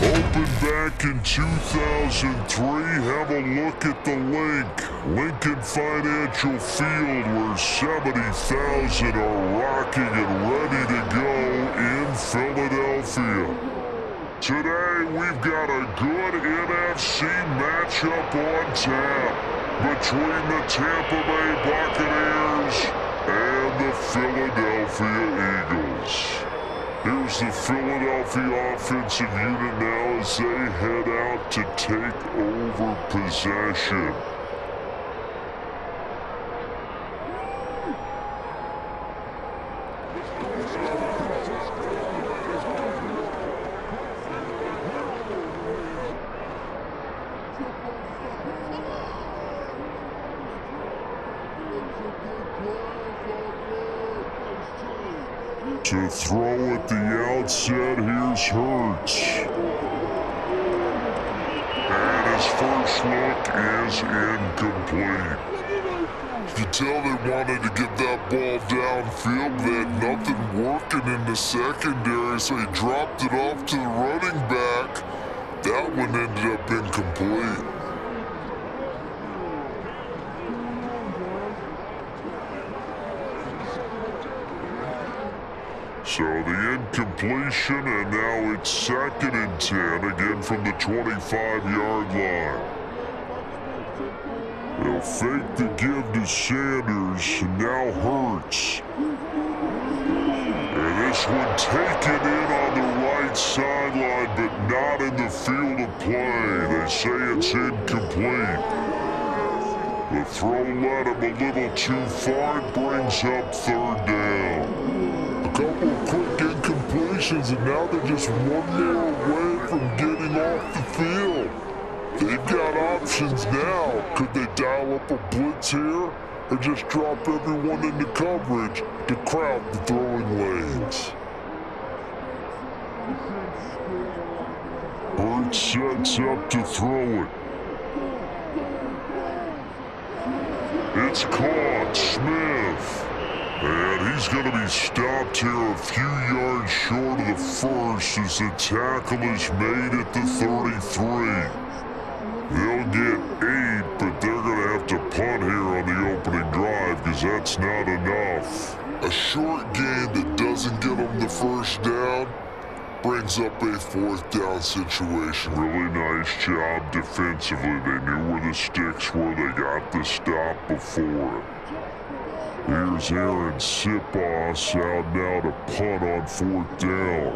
Opened back in 2003, have a look at the Lincoln Financial Field, where 70,000 are rocking and ready to go in Philadelphia. Today, we've got a good NFC matchup on tap between the Tampa Bay Buccaneers and the Philadelphia Eagles. Here's the Philadelphia offensive unit now as they head out to take over possession. To throw at the outset, here's Hurts. And his first look is incomplete. You can tell they wanted to get that ball downfield. They had nothing working in the secondary, so he dropped it off to the running back. That one ended up incomplete. So the incompletion, and now it's 2nd and 10, again from the 25-yard line. They'll fake the give to Sanders, and now Hurts. And this one taken in on the right sideline, but not in the field of play. They say it's incomplete. The throw led him a little too far. It brings up 3rd down. A couple of quick incompletions, and now they're just one more away from getting off the field. They've got options now. Could they dial up a blitz here, or just drop everyone into coverage to crowd the throwing lanes? Hurts sets up to throw it. It's caught. Smith. And he's going to be stopped here a few yards short of the first as the tackle is made at the 33. They'll get 8, but they're going to have to punt here on the opening drive because that's not enough. A short gain that doesn't get them the first down brings up a 4th down situation. Really nice job defensively. They knew where the sticks were. They got the stop before it. Here's Aaron Sipos out now to punt on 4th down.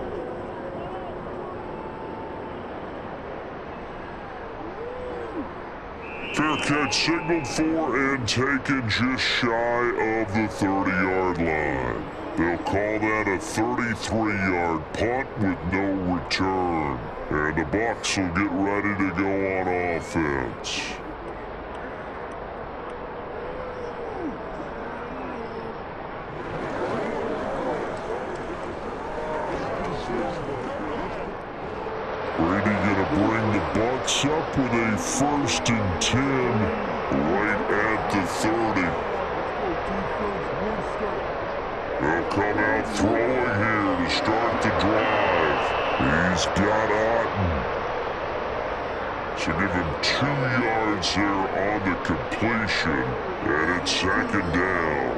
Fair catch signaled for and taken just shy of the 30-yard line. They'll call that a 33-yard punt with no return. And the Bucs will get ready to go on offense. Brady gonna bring the Bucs up with a 1st and 10 right at the 30. They'll come out throwing here to start the drive. He's got Otten. So give him 2 yards there on the completion, and it's 2nd down.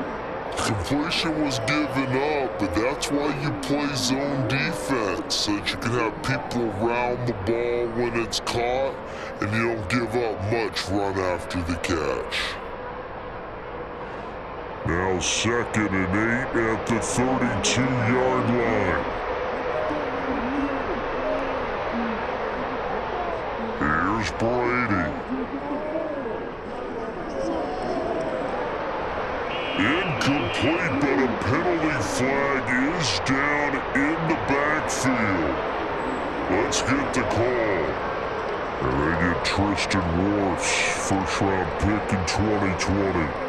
Completion was given up, but that's why you play zone defense, so that you can have people around the ball when it's caught, and you don't give up much run after the catch. Now 2nd and 8 at the 32-yard line. Here's Brady. Incomplete, but a penalty flag is down in the backfield. Let's get the call. And they get Tristan Wirfs, 1st-round pick in 2020.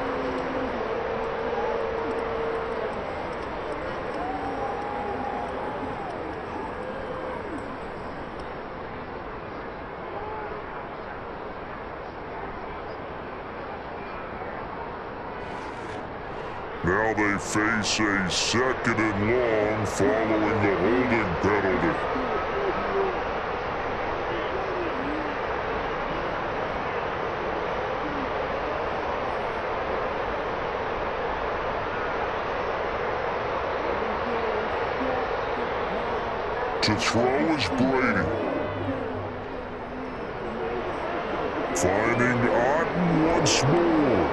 Now they face a 2nd and long following the holding penalty. To throw is Brady. Finding Otten once more.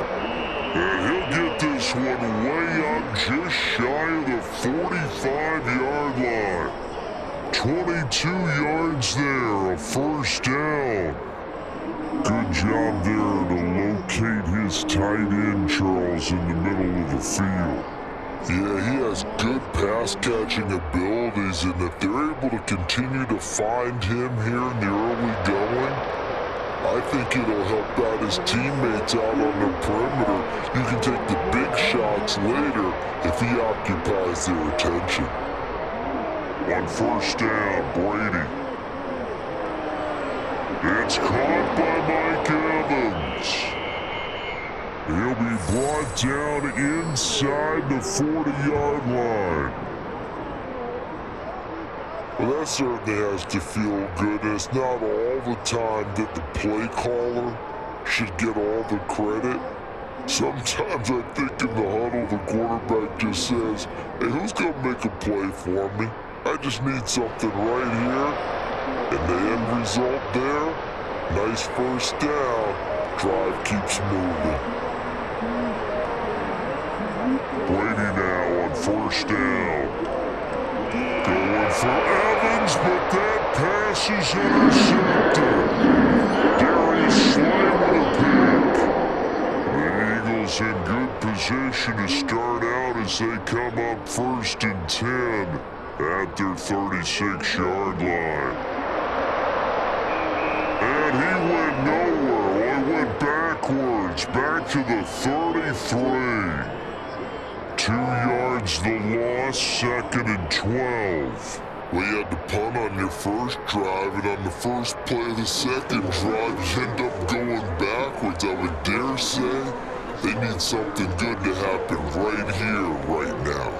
And he'll get this one way up just shy of the 45-yard line. 22 yards there, a first down. Good job there to locate his tight end, Charles, in the middle of the field. Yeah, he has good pass-catching abilities, and if they're able to continue to find him here in the early going, I think it'll help out his teammates out on the perimeter. You can take the big shots later if he occupies their attention. On first down, Brady. It's caught by Mike Evans. He'll be brought down inside the 40-yard line. Well, that certainly has to feel good, and it's not all the time that the play caller should get all the credit. Sometimes I think in the huddle, the quarterback just says, hey, who's going to make a play for me? I just need something right here. And the end result there, nice first down, drive keeps moving. Brady now on first down. Going for Evans, but that pass is intercepted. Darius Slay with a pick. The Eagles in good position to start out as they come up 1st and 10 at their 36-yard line. And he went nowhere. Well, he went backwards, back to the 33. 2 yards the loss, 2nd and 12. Well, you had to punt on your first drive, and on the first play of the second drive, you end up going backwards. I would dare say they need something good to happen right here, right now.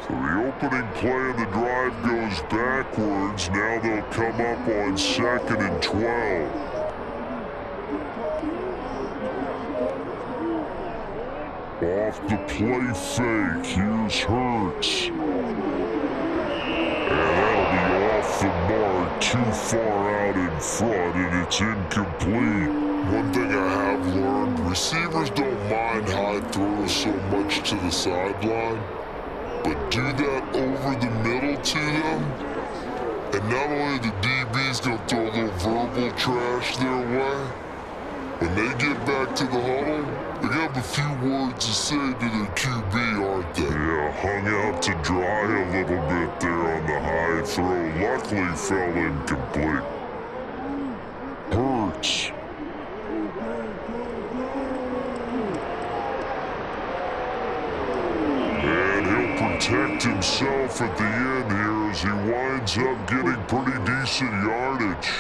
So the opening play of the drive goes backwards. Now they'll come up on 2nd and 12. Off the play fake, here's Hurts. And that'll be off the mark, too far out in front, and it's incomplete. One thing I have learned, receivers don't mind high throws so much to the sideline, but do that over the middle to them, and not only the DB's gonna throw a little verbal trash their way, when they get back to the huddle, they have a few words to say to their QB, aren't they? Yeah, hung out to dry a little bit there on the high throw. Luckily fell incomplete. Hurts. And he'll protect himself at the end here as he winds up getting pretty decent yardage.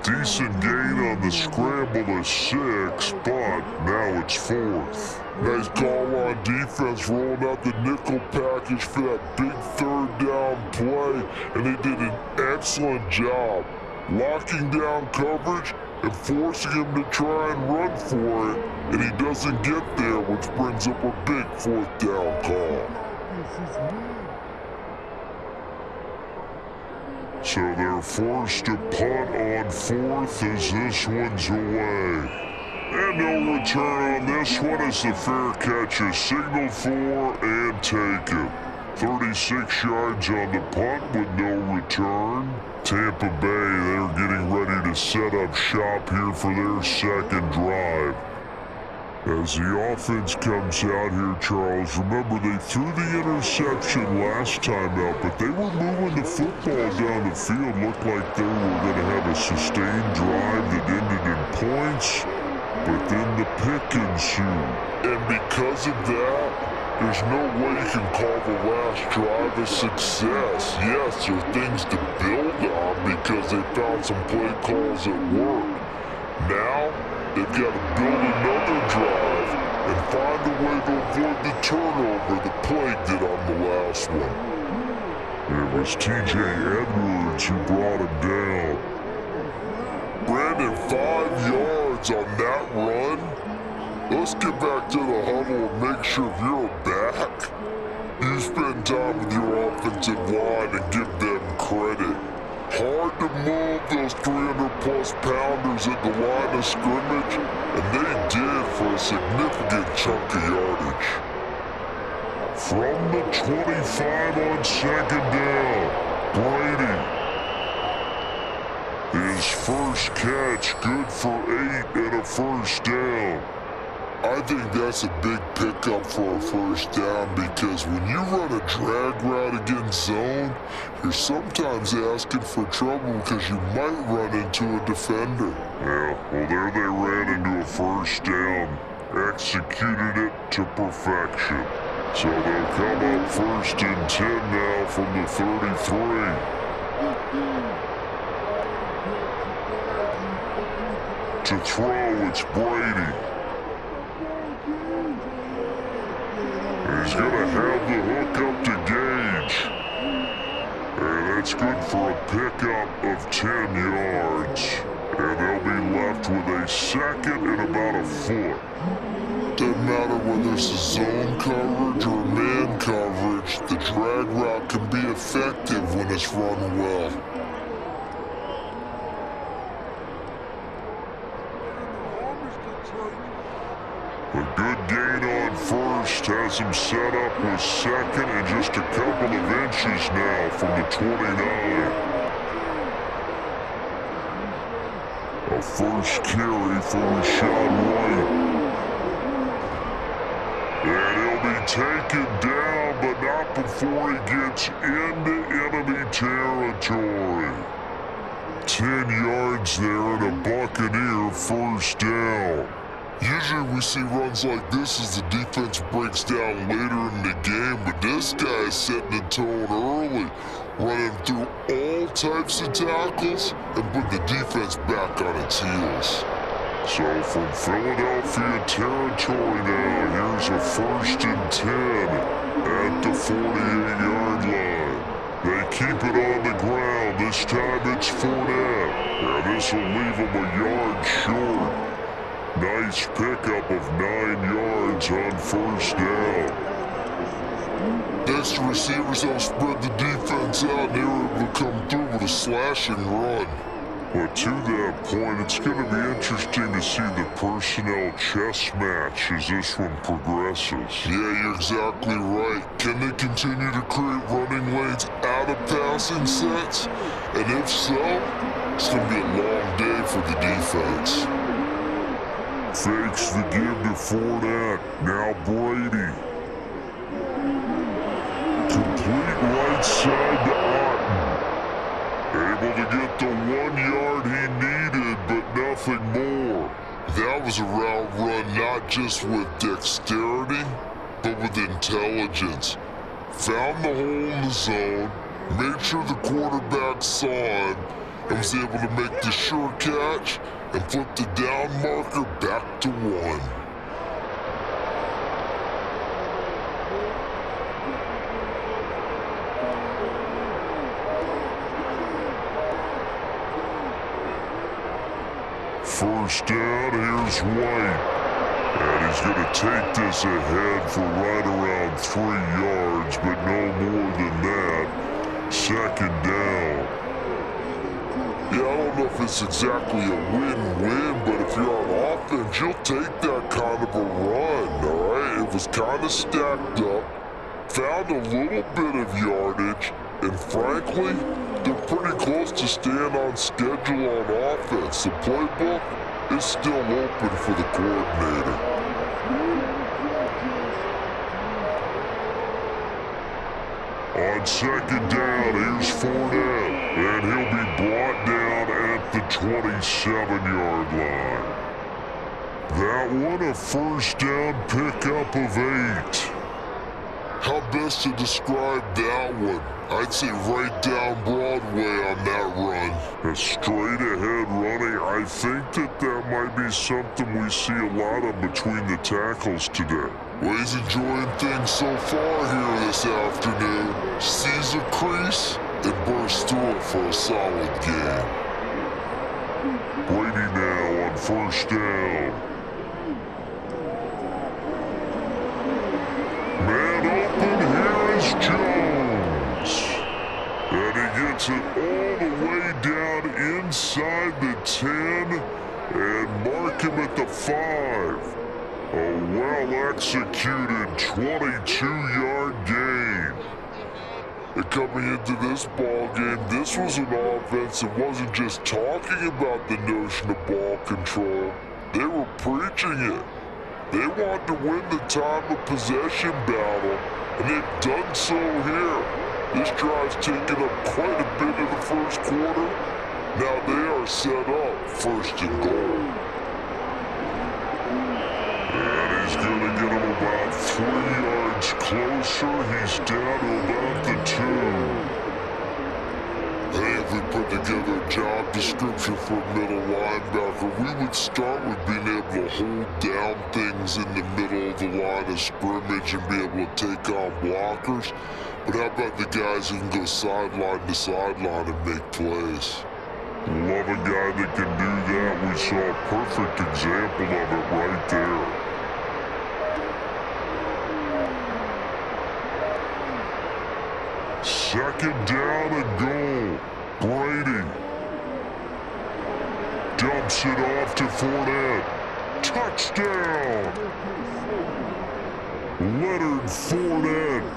Decent gain on the scramble of 6, but now it's 4th. Nice call on defense, rolling out the nickel package for that big 3rd down play, and they did an excellent job locking down coverage and forcing him to try and run for it, and he doesn't get there, which brings up a big 4th down call. So they're forced to punt on 4th as this one's away. And no return on this one as the fair catch is signaled for and taken. 36 yards on the punt with no return. Tampa Bay, they're getting ready to set up shop here for their 2nd drive. As the offense comes out here, Charles, remember they threw the interception last time out, but they were moving the football down the field. Looked like they were going to have a sustained drive that ended in points, but then the pick ensued. And because of that, there's no way you can call the last drive a success. Yes, there are things to build on because they found some play calls that work. Now, they've got to build another drive and find a way to avoid the turnover the play did on the last one. It was T.J. Edwards who brought him down. Brandon, 5 yards on that run. Let's get back to the huddle and make sure if you're back, you spend time with your offensive line and give them move those 300-plus pounders at the line of scrimmage, and they did for a significant chunk of yardage. From the 25 on second down, Brady. His first catch, good for 8 and a first down. I think that's a big pickup for a first down because when you run a drag route against zone, you're sometimes asking for trouble because you might run into a defender. Yeah, well, there they ran into a first down, executed it to perfection. So they'll come up first and 10 now from the 33. To throw, it's Brady. He's going to have the hook up to Gage. And that's good for a pickup of 10 yards. And they'll be left with a second and about a foot. Doesn't matter whether it's a zone coverage or man coverage, the drag route can be effective when it's run well. A good gain on first has him set up with second and just a couple of inches now from the 29. A first carry for Rashad White. And he'll be taken down, but not before he gets into enemy territory. 10 yards there and a Buccaneer first down. Usually we see runs like this as the defense breaks down later in the game, but this guy is setting the tone early, running through all types of tackles and put the defense back on its heels. So from Philadelphia territory now, here's a first and 10 at the 48-yard line. They keep it on the ground. This time it's Fournette. And this will leave them a yard short. Nice pickup of 9 yards on first down. Next, the receivers help spread the defense out, and they were able to come through with a slashing run. But to that point, it's going to be interesting to see the personnel chess match as this one progresses. Yeah, you're exactly right. Can they continue to create running lanes out of passing sets? And if so, it's going to be a long day for the defense. Fakes the give to Fournette. Now Brady. Complete right side to Otten. Able to get the 1 yard he needed, but nothing more. That was a route run not just with dexterity, but with intelligence. Found the hole in the zone, made sure the quarterback saw him, and was able to make the sure catch and flip the down marker back to 1. First down, here's White. And he's going to take this ahead for right around 3 yards, but no more than that. Second down. Yeah, I don't know if it's exactly a win-win, but if you're on offense, you'll take that kind of a run, all right? It was kind of stacked up, found a little bit of yardage, and frankly, they're pretty close to staying on schedule on offense. The playbook is still open for the coordinator. On second down, here's Fournette, and he'll be brought down at the 27-yard line. That one a first down pickup of 8. How best to describe that one? I'd say right down Broadway on that run. A straight-ahead running. I think that might be something we see a lot of between the tackles today. Well, he's enjoying things so far here this afternoon. Sees a crease and bursts through it for a solid gain. Brady now on first down. Man open, here is Jones. And he gets gets it all the way down inside the 10 and mark him at the 5. A well-executed 22-yard gain. And coming into this ball game, this was an offense that wasn't just talking about the notion of ball control. They were preaching it. They want to win the time of possession battle, and they've done so here. This drive's taken up quite a bit of the first quarter. Now they are set up 1st and goal. And he's going to get him about 3 yards closer. He's down to about the 2. Hey, if we put together a job description for a middle linebacker, we would start with being able to hold down things in the middle of the line of scrimmage and be able to take on blockers. But how about the guys who can go sideline to sideline and make plays? Love a guy that can do that. We saw a perfect example of it right there. Second down and goal. Brady dumps it off to Fournette. Touchdown! Leonard Fournette,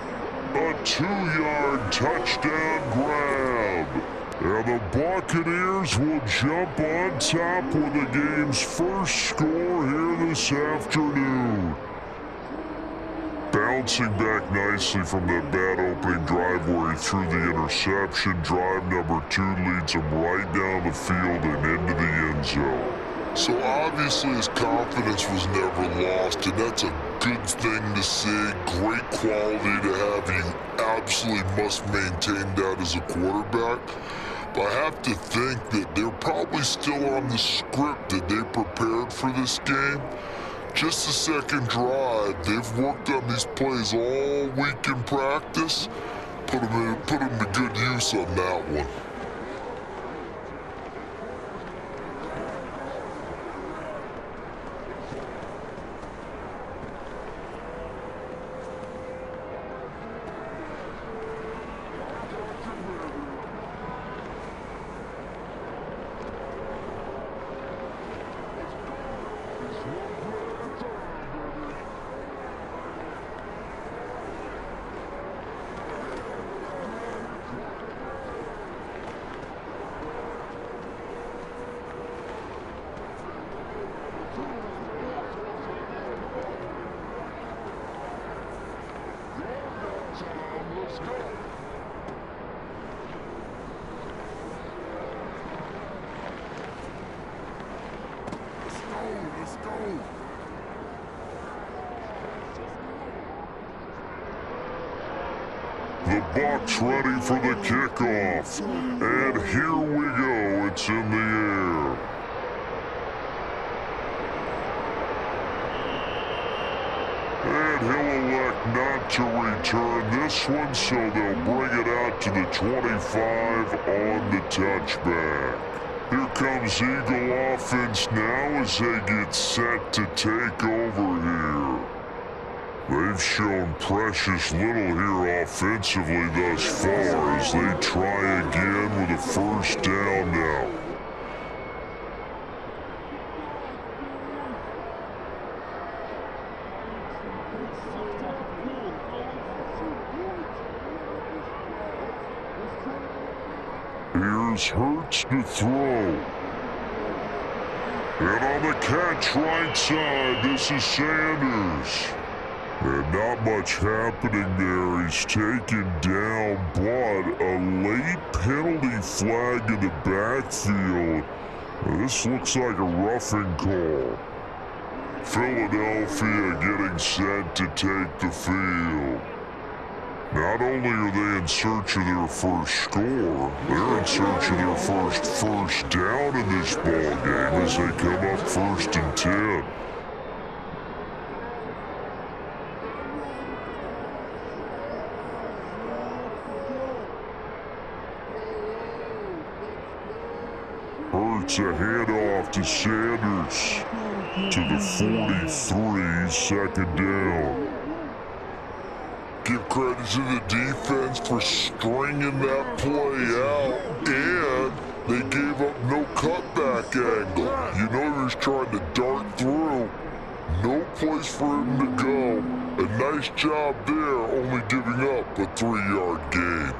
a 2-yard touchdown grab. And the Buccaneers will jump on top with the game's first score here this afternoon. Bouncing back nicely from that bad opening drive where he threw the interception. Drive number 2 leads him right down the field and into the end zone. So obviously his confidence was never lost, and that's a good thing to see. Great quality to have. You absolutely must maintain that as a quarterback. But I have to think that they're probably still on the script that they prepared for this game. Just the second drive, they've worked on these plays all week in practice. Put them to good use on that one. The Bucs ready for the kickoff. And here we go. It's in the air. And he'll elect not to return this one, so they'll bring it out to the 25 on the touchback. Here comes Eagle offense now as they get set to take over here. They've shown precious little here offensively thus far as they try again with a first down now. Here's Hurts to throw. And on the catch right side, this is Sanders. And not much happening there. He's taken down, but a late penalty flag in the backfield. This looks like a roughing call. Philadelphia getting set to take the field. Not only are they in search of their first score, they're in search of their first down in this ball game as they come up 1st and 10. Hurts a handoff to Sanders to the 43, 2nd down. Give credit to the defense for stringing that play out, and they gave up no cutback angle. You know he was trying to dart through. No place for him to go. A nice job there, only giving up a 3-yard gain.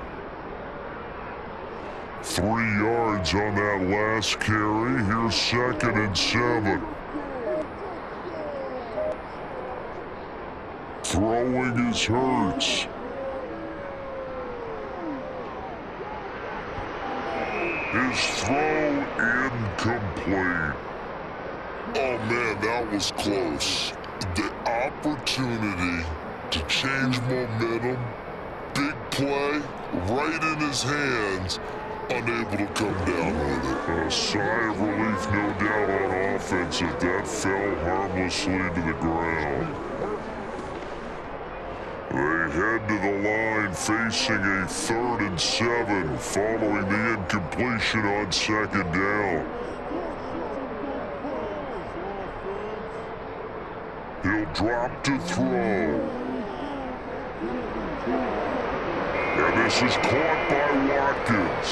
3 yards on that last carry. Here's 2nd and 7. Throwing is Hurts. His throw incomplete. Oh man, that was close. The opportunity to change momentum, big play, right in his hands, unable to come down with it. A sigh of relief, no doubt, on offense if that fell harmlessly to the ground. They head to the line facing a 3rd and 7 following the incompletion on 2nd down. He'll drop to throw. And this is caught by Watkins.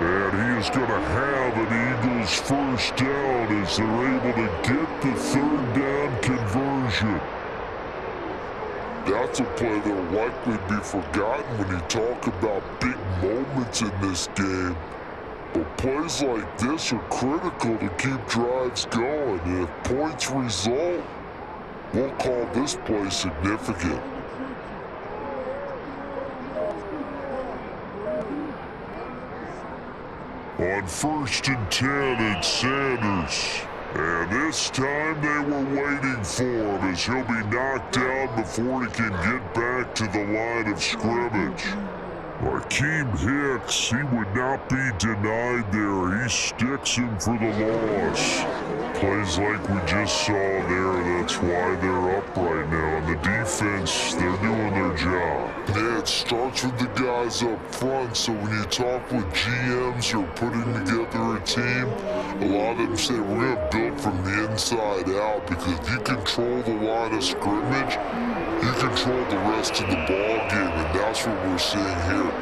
And he is going to have an Eagles 1st down as they're able to get the 3rd down conversion. That's a play that'll likely be forgotten when you talk about big moments in this game. But plays like this are critical to keep drives going. And if points result, we'll call this play significant. On 1st and 10, it's Sanders. And this time they were waiting for him as he'll be knocked out before he can get back to the line of scrimmage. Akeem Hicks, he would not be denied there. He sticks him for the loss. Plays like we just saw there, that's why they're up right now. And the defense, they're doing their job. Yeah, it starts with the guys up front, so when you talk with GMs who are putting together a team, a lot of them say we're going to build from the inside out, because if you control the line of scrimmage, you control the rest of the ball game, and that's what we're seeing here.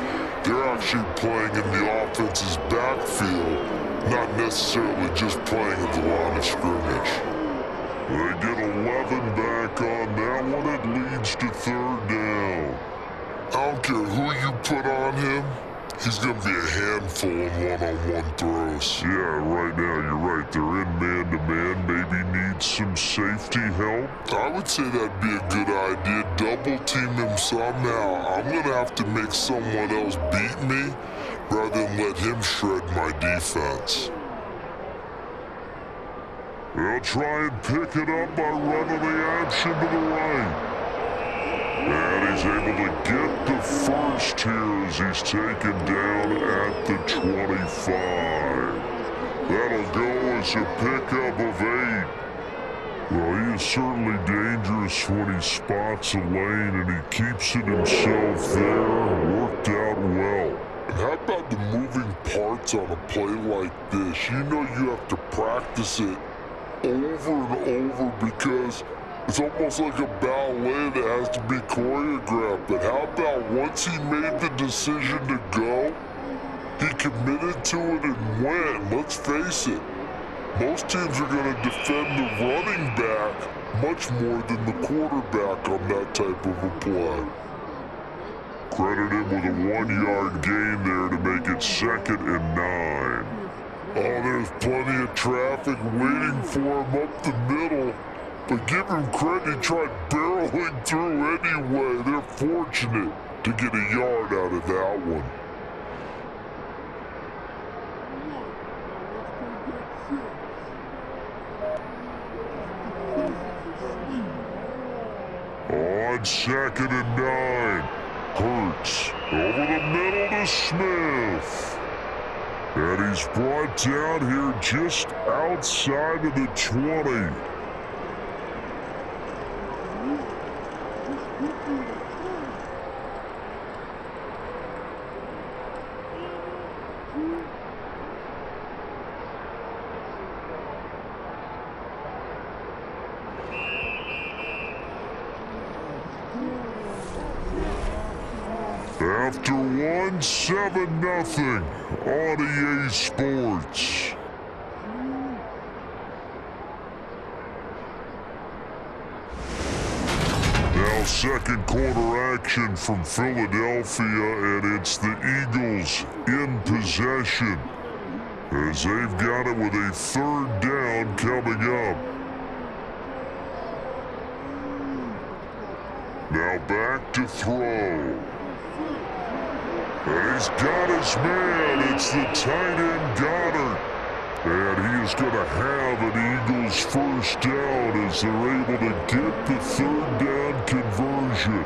They're actually playing in the offense's backfield, not necessarily just playing at the line of scrimmage. They get 11 back on that one. It leads to 3rd down. I don't care who you put on him, he's going to be a handful in one-on-one throws. Yeah, right now, you're right. They're in man-to-man. Maybe need some safety help. I would say that'd be a good idea. Double team him somehow. I'm going to have to make someone else beat me rather than let him shred my defense. They'll try and pick it up by running the action to the right. And he's able to get the 1st here as he's taken down at the 25. That'll go as a pickup of 8. Well, he is certainly dangerous when he spots a lane, and he keeps it himself there. Worked out well. And how about the moving parts on a play like this? You know you have to practice it over and over, because it's almost like a ballet that has to be choreographed. But how about once he made the decision to go, he committed to it and went. Let's face it, most teams are going to defend the running back much more than the quarterback on that type of a play. Credit him with a 1-yard gain there to make it 2nd and 9. Oh, there's plenty of traffic waiting for him up the middle. But give him credit, he tried barreling through anyway. They're fortunate to get a yard out of that one. On 2nd and 9, Hurts over the middle to Smith. And he's brought down here just outside of the 20. After one, 7-0 on EA Sports. Now second quarter action from Philadelphia, and it's the Eagles in possession as they've got it with a third down coming up. Now back to throw. And he's got his man. It's the tight end Goddard. And he is going to have an Eagles first down as they're able to get the third down conversion.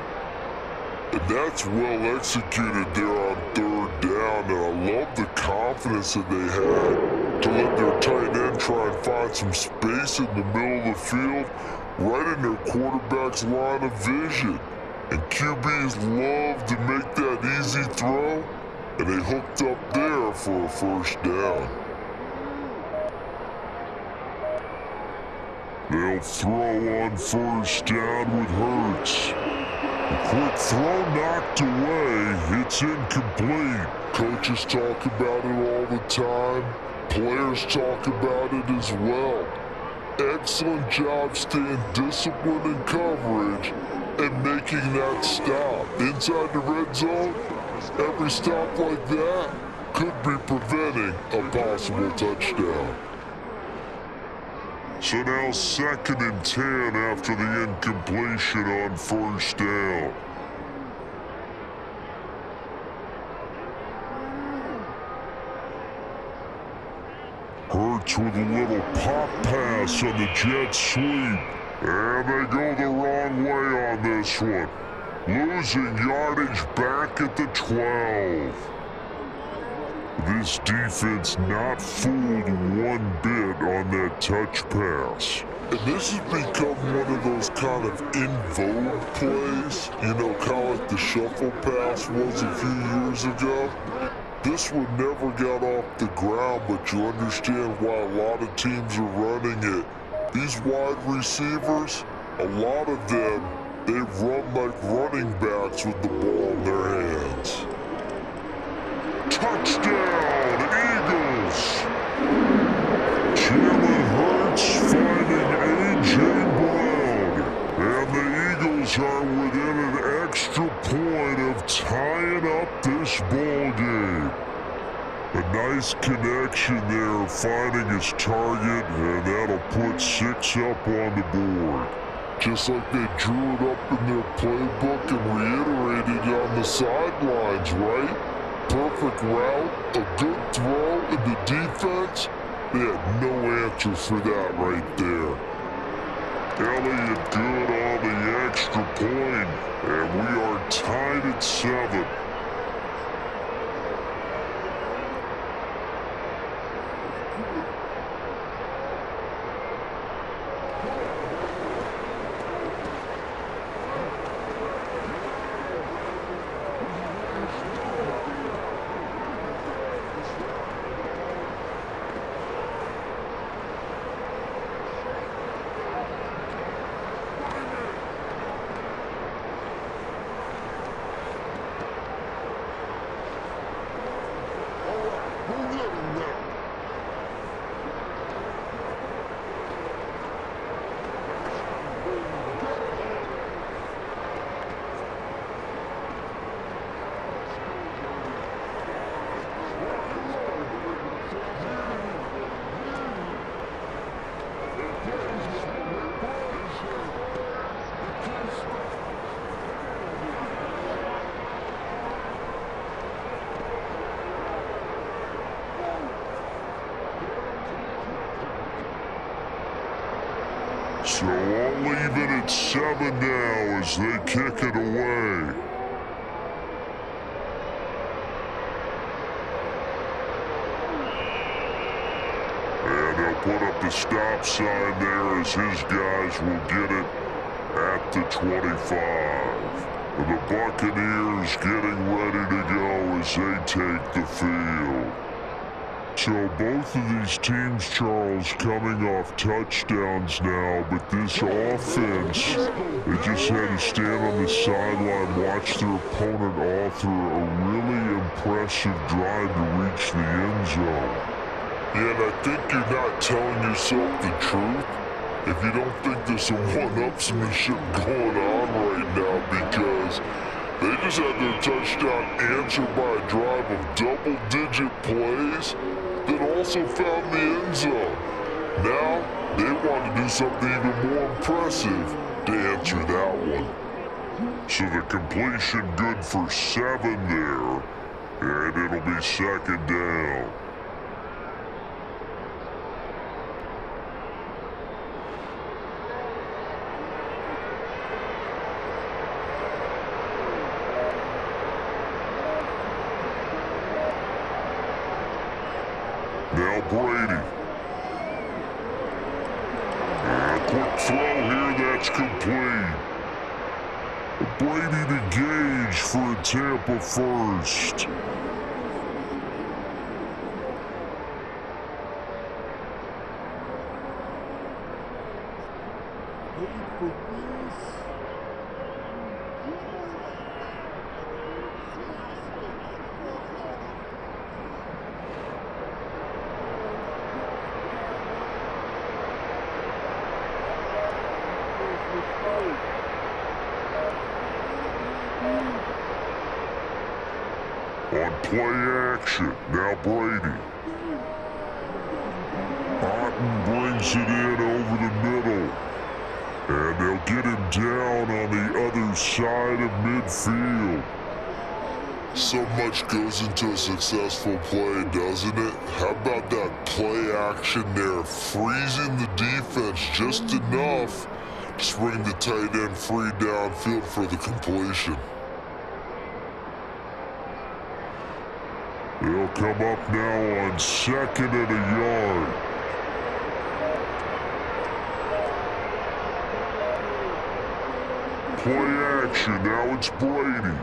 And that's well executed there on third down. And I love the confidence that they had to let their tight end try and find some space in the middle of the field, right in their quarterback's line of vision. And QBs love to make that easy throw, and they hooked up there for a first down. They'll throw on first down with Hurts. A quick throw knocked away. It's incomplete. Coaches talk about it all the time. Players talk about it as well. Excellent job staying disciplined in coverage and making that stop. Inside the red zone, every stop like that could be preventing a possible touchdown. So now 2nd and 10 after the incompletion on first down. Hurts with a little pop pass on the jet sweep. And they go the wrong way on this one. Losing yardage back at the 12. This defense not fooled one bit on that touch pass. And this has become one of those kind of in vogue plays, kind of like the shuffle pass was a few years ago. This one never got off the ground, but you understand why a lot of teams are running it. These wide receivers, a lot of them, they run like running backs with the ball in their hands. Touchdown, Eagles! Jalen Hurts finding A.J. Brown. And the Eagles are within an extra point of tying up this ball game. A nice connection there, finding his target, and that'll put 6 up on the board. Just like they drew it up in their playbook and reiterated on the sidelines, right? Perfect route, a good throw, and the defense, they had no answer for that right there. Elliott good on the extra point, and we are tied at 7. So all even at 7 now as they kick it away. And they'll put up the stop sign there as his guys will get it at the 25. And the Buccaneers getting ready to go as they take the field. So both of these teams, Charles, coming off touchdowns now, but this offense, they just had to stand on the sideline, watch their opponent author a really impressive drive to reach the end zone. Yeah, and I think you're not telling yourself the truth if you don't think there's some one-upsmanship going on right now, because they just had their touchdown answered by a drive of double-digit plays that also found the end zone. Now, they want to do something even more impressive to answer that one. So the completion good for 7 there, and it'll be 2nd down. Now Brady. And a quick throw here, that's complete. Brady to Gage for a Tampa first. On play action, now Brady. Otten brings it in over the middle. And they'll get him down on the other side of midfield. So much goes into a successful play, doesn't it? How about that play action there, freezing the defense just enough to bring the tight end free downfield for the completion. They'll come up now on 2nd and a yard. Play action, now it's Brady.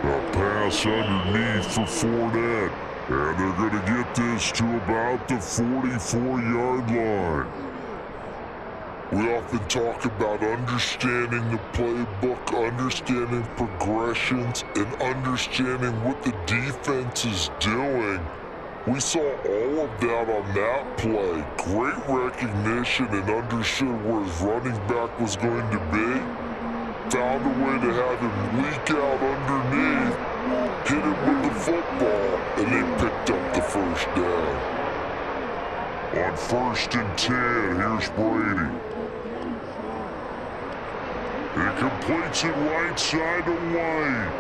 A pass underneath for Fournette. And they're going to get this to about the 44-yard line. We often talk about understanding the playbook, understanding progressions, and understanding what the defense is doing. We saw all of that on that play. Great recognition and understood where his running back was going to be. Found a way to have him leak out underneath, hit him with the football, and they picked up the first down. On 1st and 10, here's Brady. He completes it right side to White.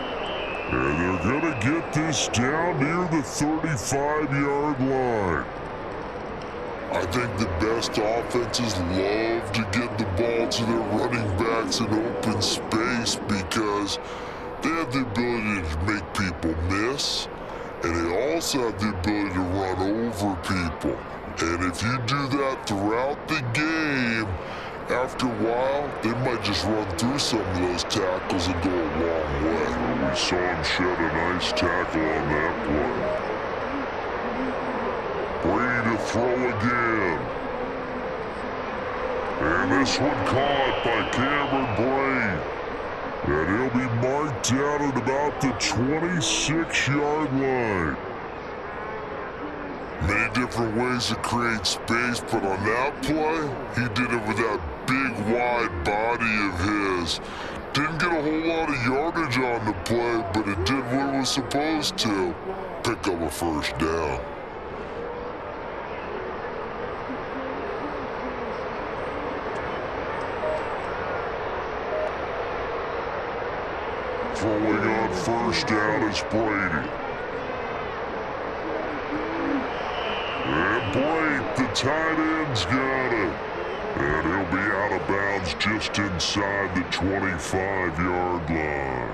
And they're going to get this down near the 35-yard line. I think the best offenses love to get the ball to their running backs in open space because they have the ability to make people miss, and they also have the ability to run over people. And if you do that throughout the game, after a while, they might just run through some of those tackles and go a long way. We saw him shed a nice tackle on that play. Brady to throw again. And this one caught by Cameron Brate. And he'll be marked down at about the 26-yard line. Many different ways to create space, but on that play, he did it with that big, wide body of his. Didn't get a whole lot of yardage on the play, but it did what it was supposed to. Pick up a first down. Throwing on 1st down is Brady. And Brate, the tight end's got it. And he'll be out of bounds just inside the 25-yard line.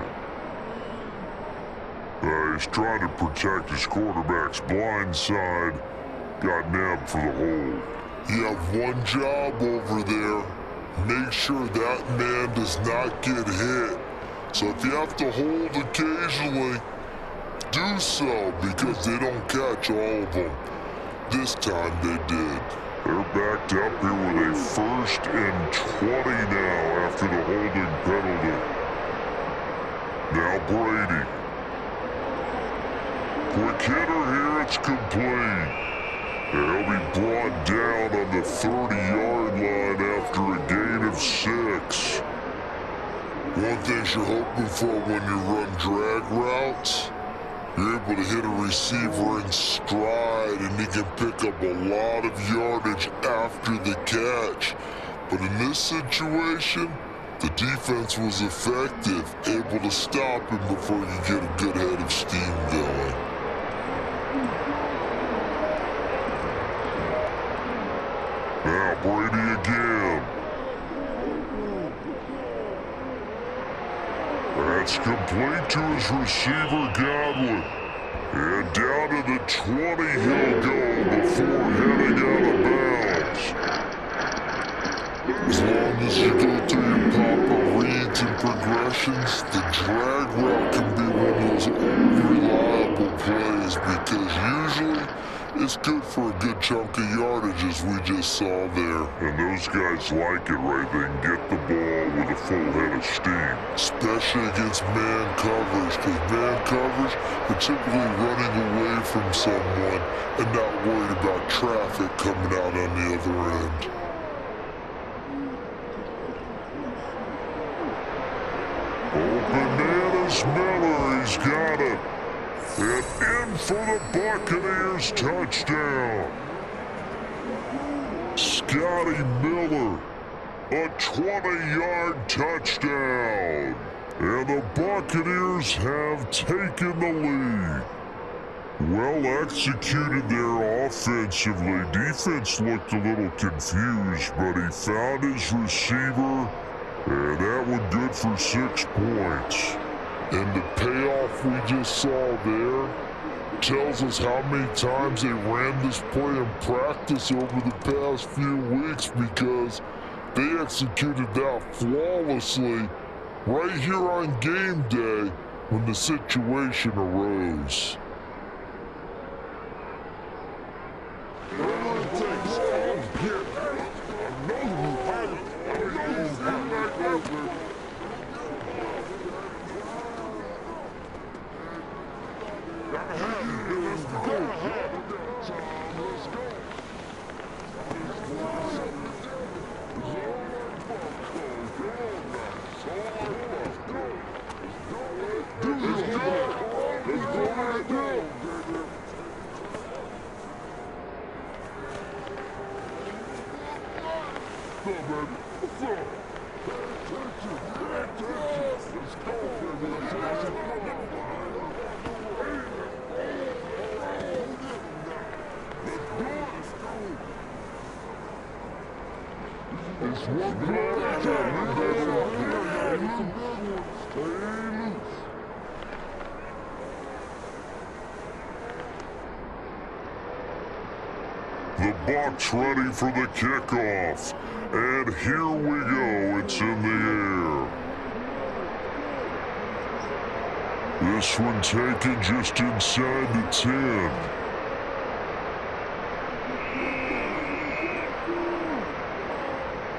He's trying to protect his quarterback's blind side. Got nabbed for the hold. You have one job over there. Make sure that man does not get hit. So if you have to hold occasionally, do so because they don't catch all of them. This time they did. They're backed up here with a 1st and 20 now after the holding penalty. Now Brady. Quick hitter here, it's complete. They'll be brought down on the 30-yard line after a gain of 6. One thing you're hoping for when you run drag routes, you're able to hit a receiver in stride and he can pick up a lot of yardage after the catch. But in this situation, the defense was effective, able to stop him before you get a good head of steam going. Now Brady again. That's complete to his receiver, Godwin. And down to the 20 he'll go before heading out of bounds. As long as you go through your proper reads and progressions, the drag route can be one of those unreliable plays because usually it's good for a good chunk of yardage, as we just saw there. And those guys like it, right? They can get the ball with a full head of steam. Especially against man coverage, because man coverage, they're typically running away from someone and not worried about traffic coming out on the other end. Oh, bananas Miller, he's got it. And in for the Buccaneers touchdown. Scotty Miller, a 20-yard touchdown. And the Buccaneers have taken the lead. Well executed there offensively. Defense looked a little confused, but he found his receiver, and that one good for 6 points. And the payoff we just saw there tells us how many times they ran this play in practice over the past few weeks, because they executed that flawlessly right here on game day when the situation arose. The Bucs ready for the kickoff. And here we go. It's in the air. This one taken just inside the 10.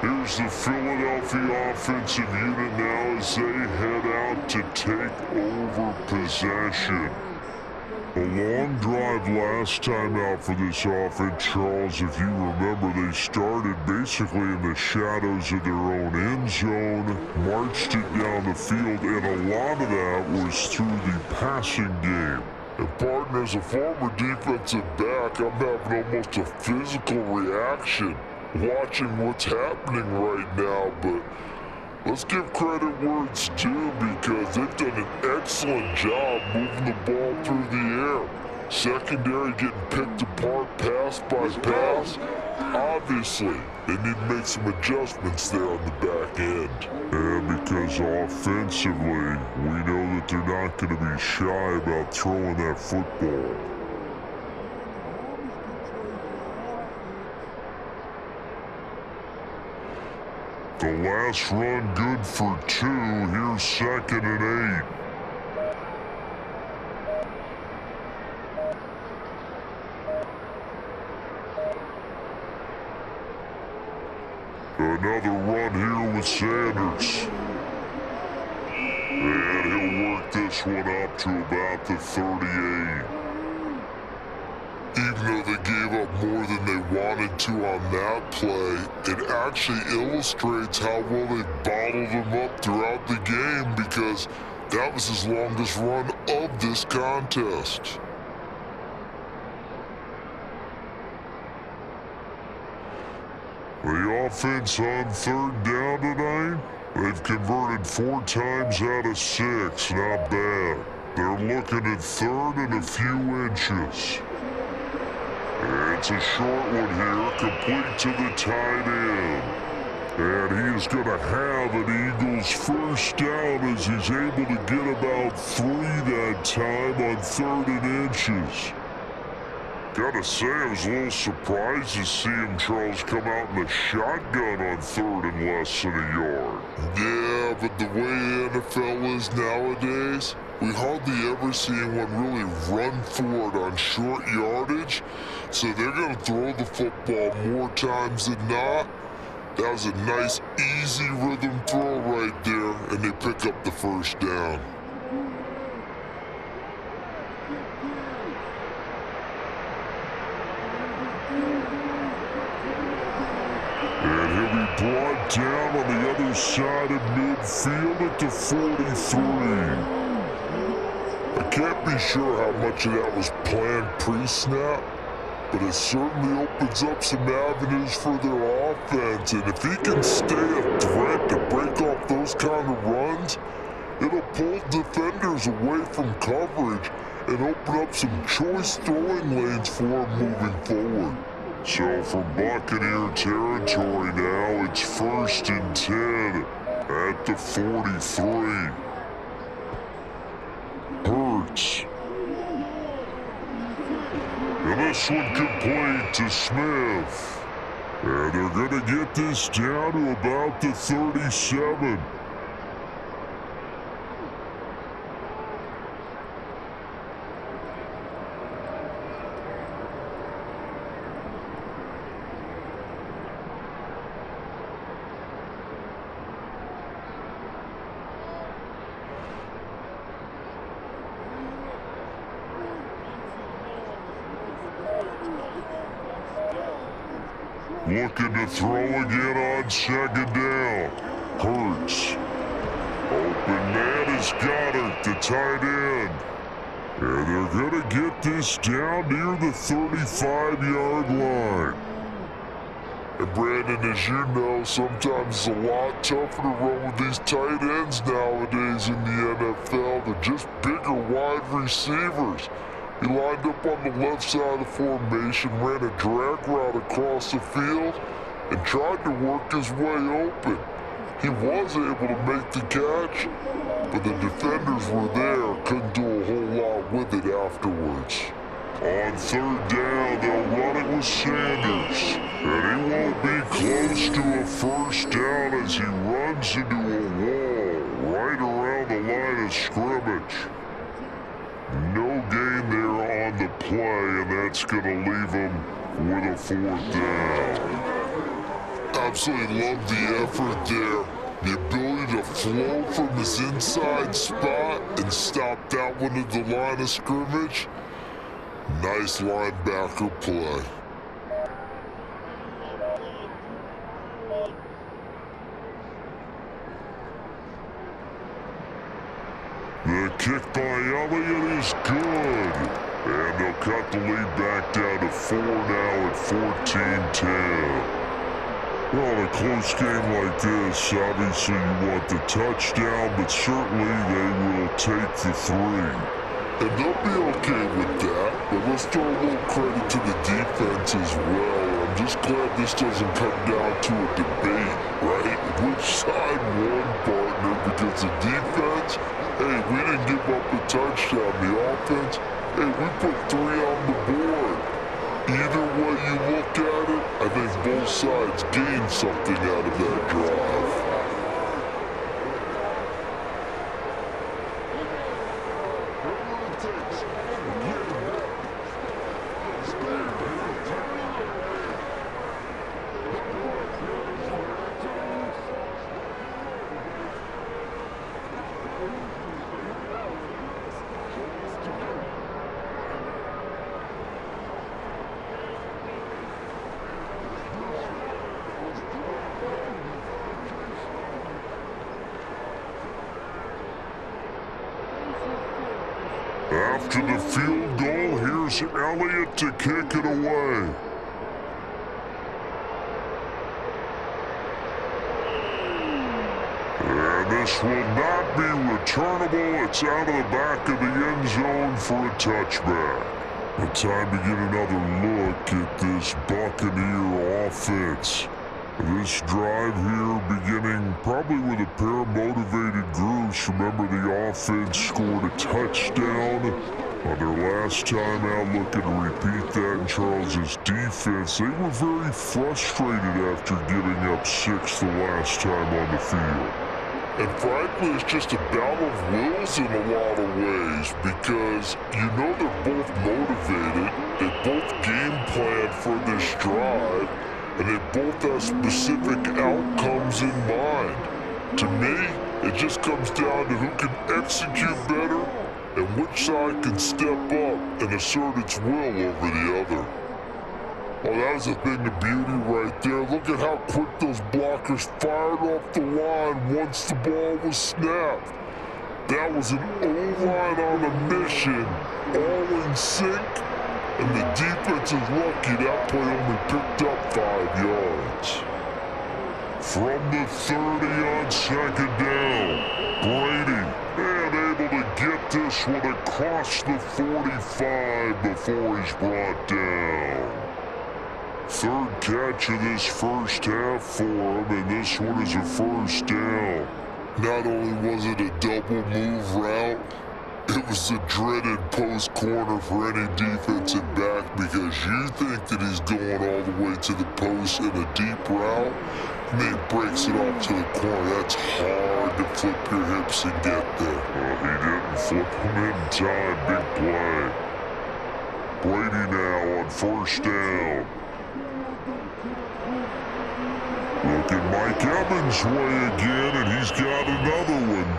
Here's the Philadelphia offensive unit now as they head out to take over possession. A long drive last time out for this offense, Charles. If you remember, they started basically in the shadows of their own end zone, marched it down the field, and a lot of that was through the passing game. And partner, as a former defensive back, I'm having almost a physical reaction watching what's happening right now, but let's give credit where it's due, because they've done an excellent job moving the ball through the air. Secondary getting picked apart pass by pass. Obviously, they need to make some adjustments there on the back end. And because offensively, we know that they're not going to be shy about throwing that football. The last run good for 2. Here's 2nd and 8. another run here with Sanders. And he'll work this one up to about the 38. Even though they gave up more than they wanted to on that play, it actually illustrates how well they bottled them up throughout the game, because that was his longest run of this contest. The offense on 3rd down tonight, they've converted 4 times out of 6. Not bad. They're looking at 3rd and a few inches. It's a short one here, complete to the tight end. And he is going to have an Eagles first down as he's able to get about 3 that time on 3rd and inches. Gotta say, I was a little surprised to see him, Charles, come out in the shotgun on 3rd and less than a yard. Yeah, but the way the NFL is nowadays, we hardly ever see anyone really run for it on short yardage, so they're going to throw the football more times than not. That was a nice, easy rhythm throw right there, and they pick up the first down. And he'll be brought down on the other side of midfield at the 43. I can't be sure how much of that was planned pre-snap, but it certainly opens up some avenues for their offense. And if he can stay a threat to break off those kind of runs, it'll pull defenders away from coverage and open up some choice throwing lanes for him moving forward. So from Buccaneer territory now, it's 1st and 10 at the 43. Hurts. And this one complete to Smith. And they're going to get this down to about the 37. Looking to throw again on 2nd down. Hurts. Open man is Goddard, the tight end. And they're going to get this down near the 35-yard line. And Brandon, as you know, sometimes it's a lot tougher to run with these tight ends nowadays in the NFL. They're just bigger wide receivers. He lined up on the left side of the formation, ran a drag route across the field, and tried to work his way open. He was able to make the catch, but the defenders were there, couldn't do a whole lot with it afterwards. On 3rd down, they'll run it with Sanders. And he won't be close to a first down as he runs into a wall right around the line of scrimmage. No gain there on the play, and that's going to leave him with a 4th down. Absolutely love the effort there. The ability to flow from his inside spot and stop that one at the line of scrimmage. Nice linebacker play. The kick by Elliott is good. And they'll cut the lead back down to 4 now at 14-10. Well, in a close game like this, obviously you want the touchdown, but certainly they will take the 3. And they'll be okay with that, but let's throw a little credit to the defense as well. I'm just glad this doesn't come down to a debate, right? Which side won, partner? Because the defense, hey, we didn't give up a touchdown. The offense, hey, we put 3 on the board. Either way you look at it, I think both sides gained something out of that drive. after the field goal. Here's Elliott to kick it away. And this will not be returnable. It's out of the back of the end zone for a touchback. Time to get another look at this Buccaneer offense. This drive here beginning probably with a pair of motivated groups. Remember, the offense scored a touchdown on their last time out. Looking to repeat that in Charles's defense. They were very frustrated after giving up 6 the last time on the field. And frankly, it's just a battle of wills in a lot of ways, because you know they're both motivated, they both game planned for this drive, and they both have specific outcomes in mind. To me, it just comes down to who can execute better and which side can step up and assert its will over the other. Oh, that was a thing of beauty right there. Look at how quick those blockers fired off the line once the ball was snapped. That was an O-line on a mission, all in sync, and the defense is lucky that play only picked up 5 yards. From the 30 on second down, Brady, and able to get this one across the 45 before he's brought down. Third catch of this first half for him, and this one is a first down. Not only was it a double move route, it was the dreaded post corner for any defensive back, because you think that he's going all the way to the post in a deep route, and then he breaks it off to the corner. That's hard to flip your hips and get there. He didn't flip him in time. Big play. Brady now on first down. Look at Mike Evans' way again, and he's got another one.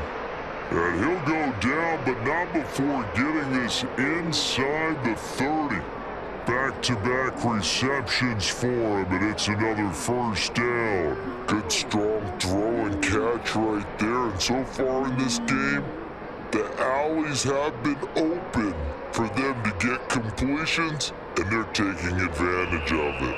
And he'll go down, but not before getting this inside the 30. Back-to-back receptions for him, and it's another first down. Good strong throw and catch right there, and so far in this game, the alleys have been open for them to get completions, and they're taking advantage of it.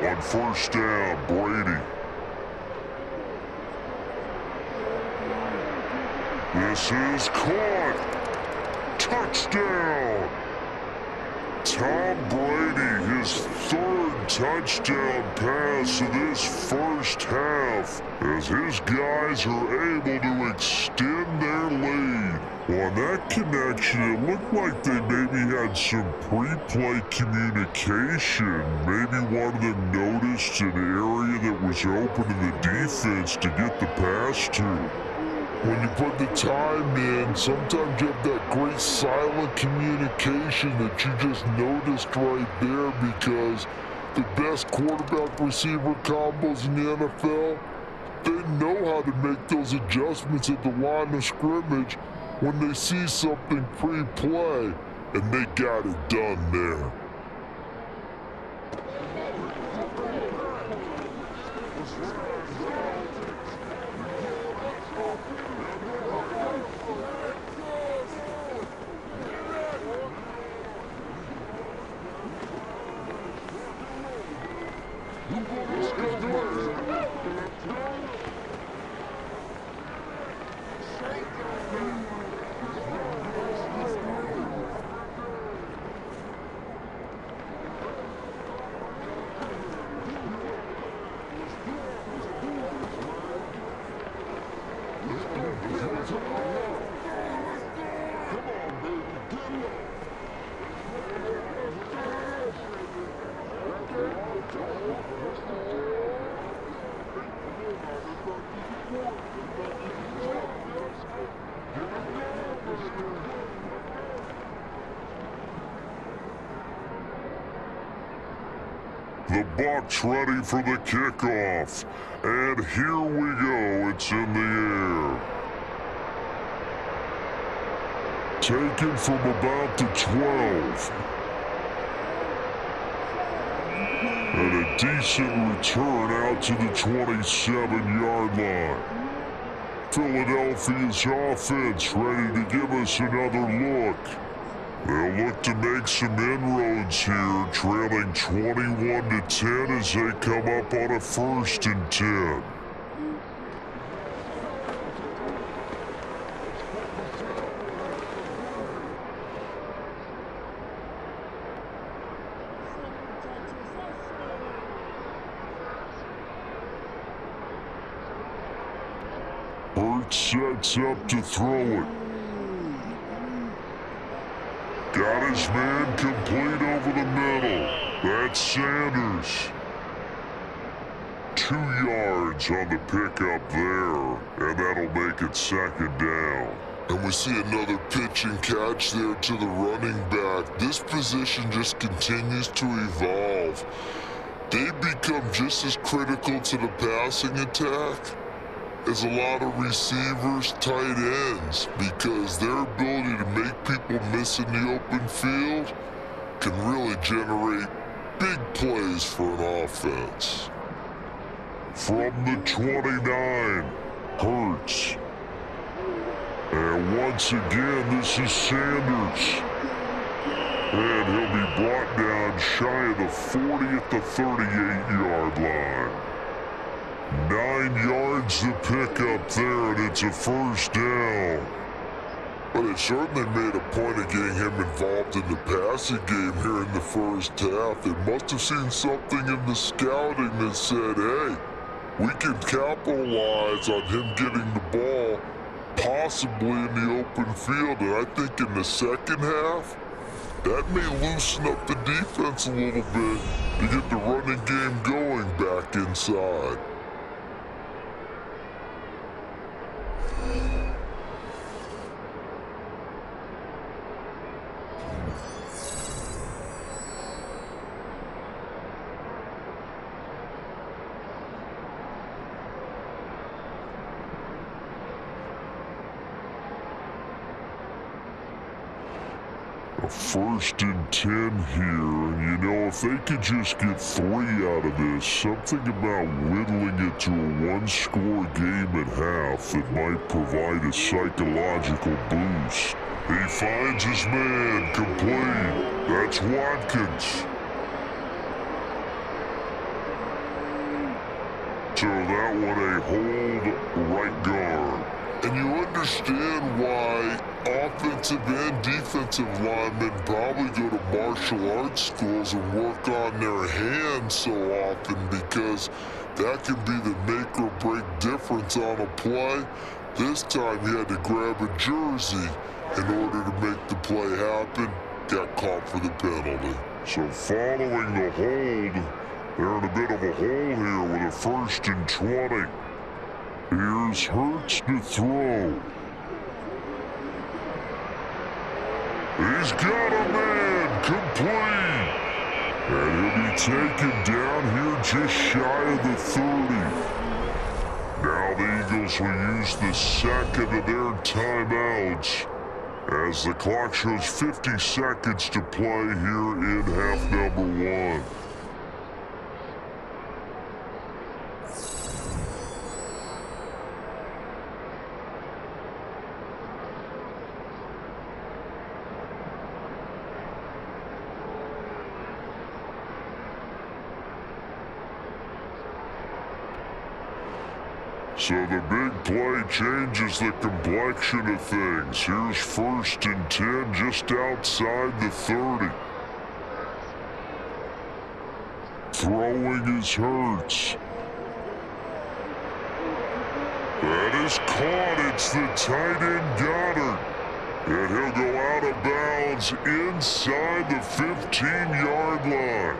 On first down, Brady. This is caught. Touchdown. Tom Brady, his third touchdown pass of this first half, as his guys are able to extend their lead. On that connection, it looked like they maybe had some pre-play communication. Maybe one of them noticed an area that was open to the defense to get the pass to. When you put the time in, sometimes you have that great silent communication that you just noticed right there, because the best quarterback-receiver combos in the NFL, they know how to make those adjustments at the line of scrimmage when they see something pre-play, and they got it done there. The Bucs ready for the kickoff. And here we go. It's in the air. Taken from about the 12. And a decent return out to the 27-yard line. Philadelphia's offense ready to give us another look. They'll look to make some inroads here, trailing 21-10 as they come up on a 1st and 10. Hurts sets up to throw it. Got his man complete over the middle. That's Sanders. 2 yards on the pickup there, and that'll make it 2nd down. And we see another pitch and catch there to the running back. This position just continues to evolve. They become just as critical to the passing attack as a lot of receivers, tight ends, because their ability to make people miss in the open field can really generate big plays for an offense. From the 29, Hurts. And once again, this is Sanders. And he'll be brought down shy of the 40 at the 38-yard line. 9 yards to pick up there, and it's a 1st down. But it certainly made a point of getting him involved in the passing game here in the 1st half. They must have seen something in the scouting that said, hey, we can capitalize on him getting the ball possibly in the open field. And I think in the 2nd half, that may loosen up the defense a little bit to get the running game going back inside. A 1st and 10 here, and you know, if they could just get 3 out of this, something about whittling it to a 1-score game at half that might provide a psychological boost. He finds his man, complete. That's Watkins. So that one a hold right guard. And you understand why offensive and defensive linemen probably go to martial arts schools and work on their hands so often, because that can be the make or break difference on a play. This time he had to grab a jersey in order to make the play happen. Got caught for the penalty. So following the hold, they're in a bit of a hole here with a 1st and 20. Here's Hurts to throw. He's got a man, complete. And he'll be taken down here just shy of the 30. Now the Eagles will use the 2nd of their timeouts as the clock shows 50 seconds to play here in half number 1. So the big play changes the complexion of things. Here's 1st and 10 just outside the 30. Throwing is Hurts. That is caught. It's the tight end Goddard. And he'll go out of bounds inside the 15-yard line.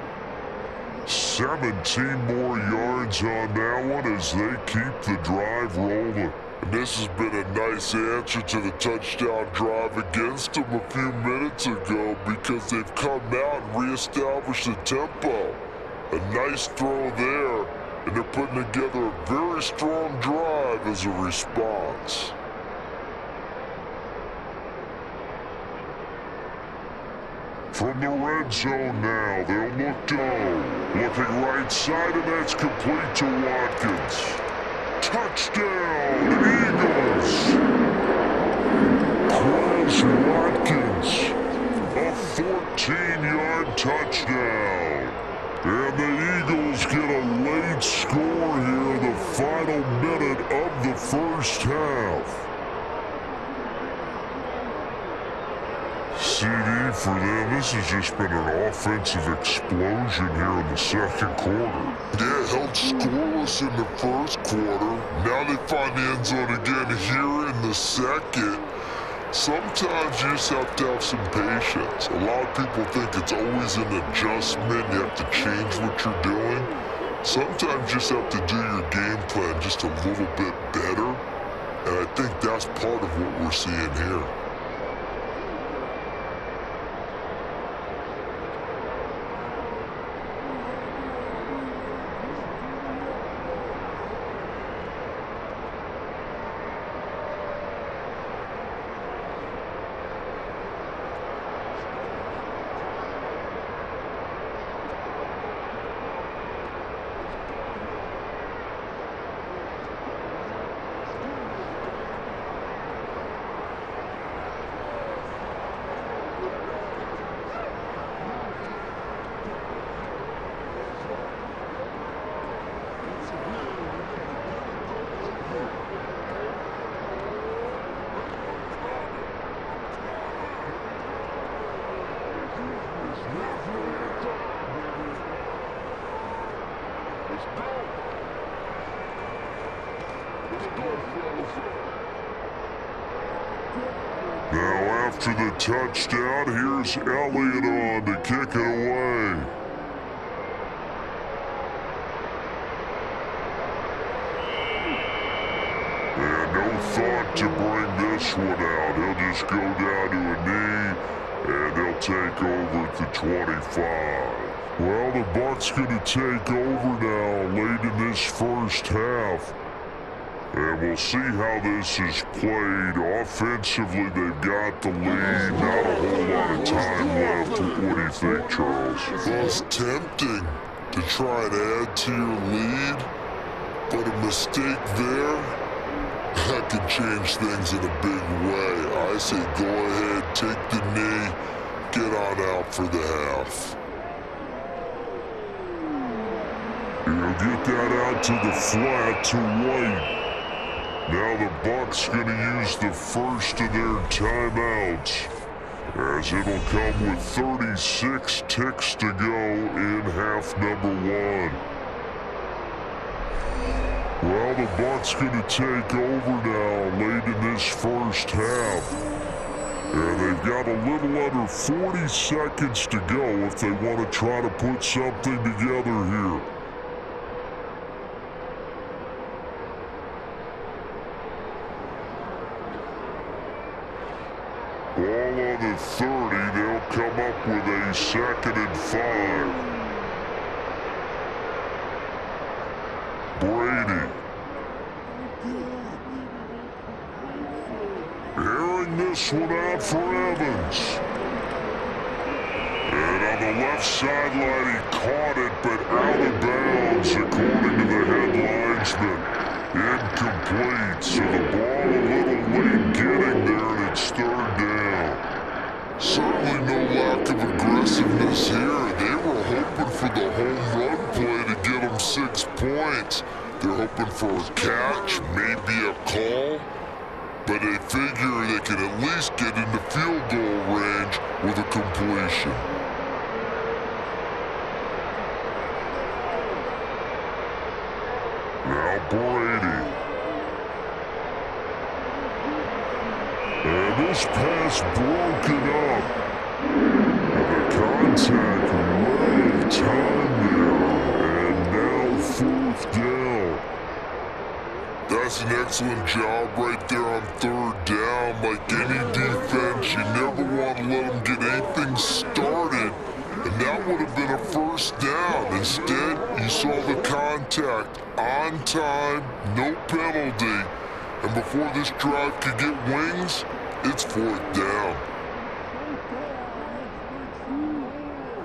17 more yards on that one as they keep the drive rolling. And this has been a nice answer to the touchdown drive against them a few minutes ago, because they've come out and reestablished the tempo. A nice throw there, and they're putting together a very strong drive as a response. From the red zone now, they'll look to looking right side, and that's complete to Watkins. Touchdown, Eagles! Chris Watkins, a 14-yard touchdown. And the Eagles get a late score here in the final minute of the first half. CD for them. This has just been an offensive explosion here in the second quarter. Yeah, held scoreless in the first quarter. Now they find the end zone again here in the second. Sometimes you just have to have some patience. A lot of people think it's always an adjustment. You have to change what you're doing. Sometimes you just have to do your game plan just a little bit better. And I think that's part of what we're seeing here. Now after the touchdown, here's Elliott on to kick it away. And no thought to bring this one out. He'll just go down to a knee, and they'll take over at the 25. Well, the Bucs going to take over now late in this first half. And we'll see how this is played. Offensively, they've got the lead. Not a whole lot of time left. What do you think, Charles? Well, it's tempting to try and add to your lead, but a mistake there, that could change things in a big way. I say go ahead, take the knee, get on out for the half. He'll get that out to the flat to White. Now the Bucs going to use the first of their timeouts, as it'll come with 36 ticks to go in half number one. Well, the Bucs going to take over now late in this first half. And they've got a little under 40 seconds to go if they want to try to put something together here. Ball on the 30, they'll come up with a 2nd and 5. Brady. Airing this one out for Evans. And on the left sideline, he caught it, but out of bounds, according to the head linesman. Incomplete, so the ball a little late getting there, and it's 3rd down. Certainly no lack of aggressiveness here. They were hoping for the home run play to get them 6 points. They're hoping for a catch, maybe a call, but they figure they can at least get into field goal range with a completion. Now Brady. And this pass broken up. The contact right time there. And now 4th down. That's an excellent job right there on 3rd down. Like any defense, you never want to let them get anything started. And that would have been a first down. Instead, you saw the contact on time, no penalty. And before this drive could get wings, it's fourth down.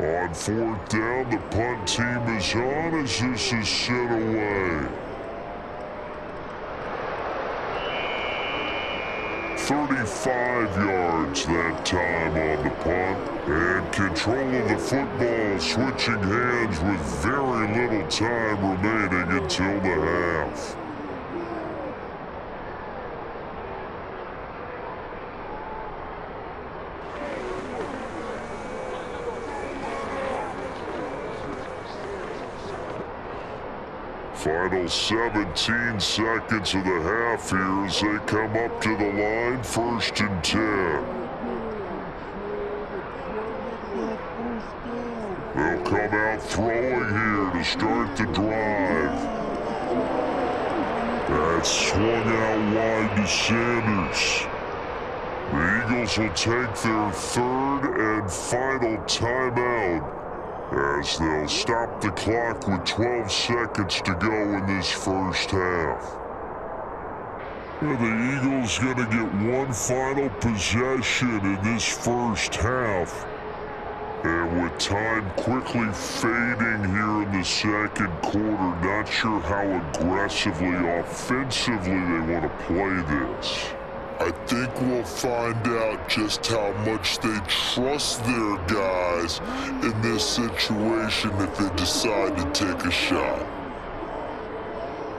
On fourth down, the punt team is on as this is sent away. 35 yards that time on the punt. And control of the football switching hands with very little time remaining until the half. Final 17 seconds of the half here as they come up to the line, 1st and 10. They'll come out throwing here to start the drive. That's swung out wide to Sanders. The Eagles will take their 3rd and final timeout, as they'll stop the clock with 12 seconds to go in this first half. Well, the Eagles going to get one final possession in this first half. And with time quickly fading here in the second quarter, not sure how aggressively, offensively they want to play this. I think we'll find out just how much they trust their guys in this situation if they decide to take a shot.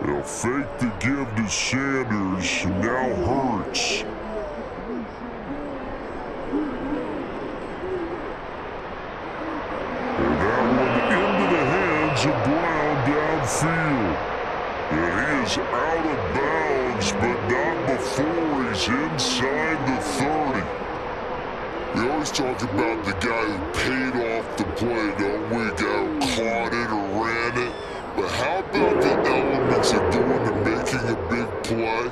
They'll fake the give to Sanders, now Hurts. And that one into the hands of Brown downfield. And he is out of bounds, but not before he's inside the 30. We always talk about the guy who paid off the play, don't we? The guy who caught it or ran it. But how about the elements of going and making a big play?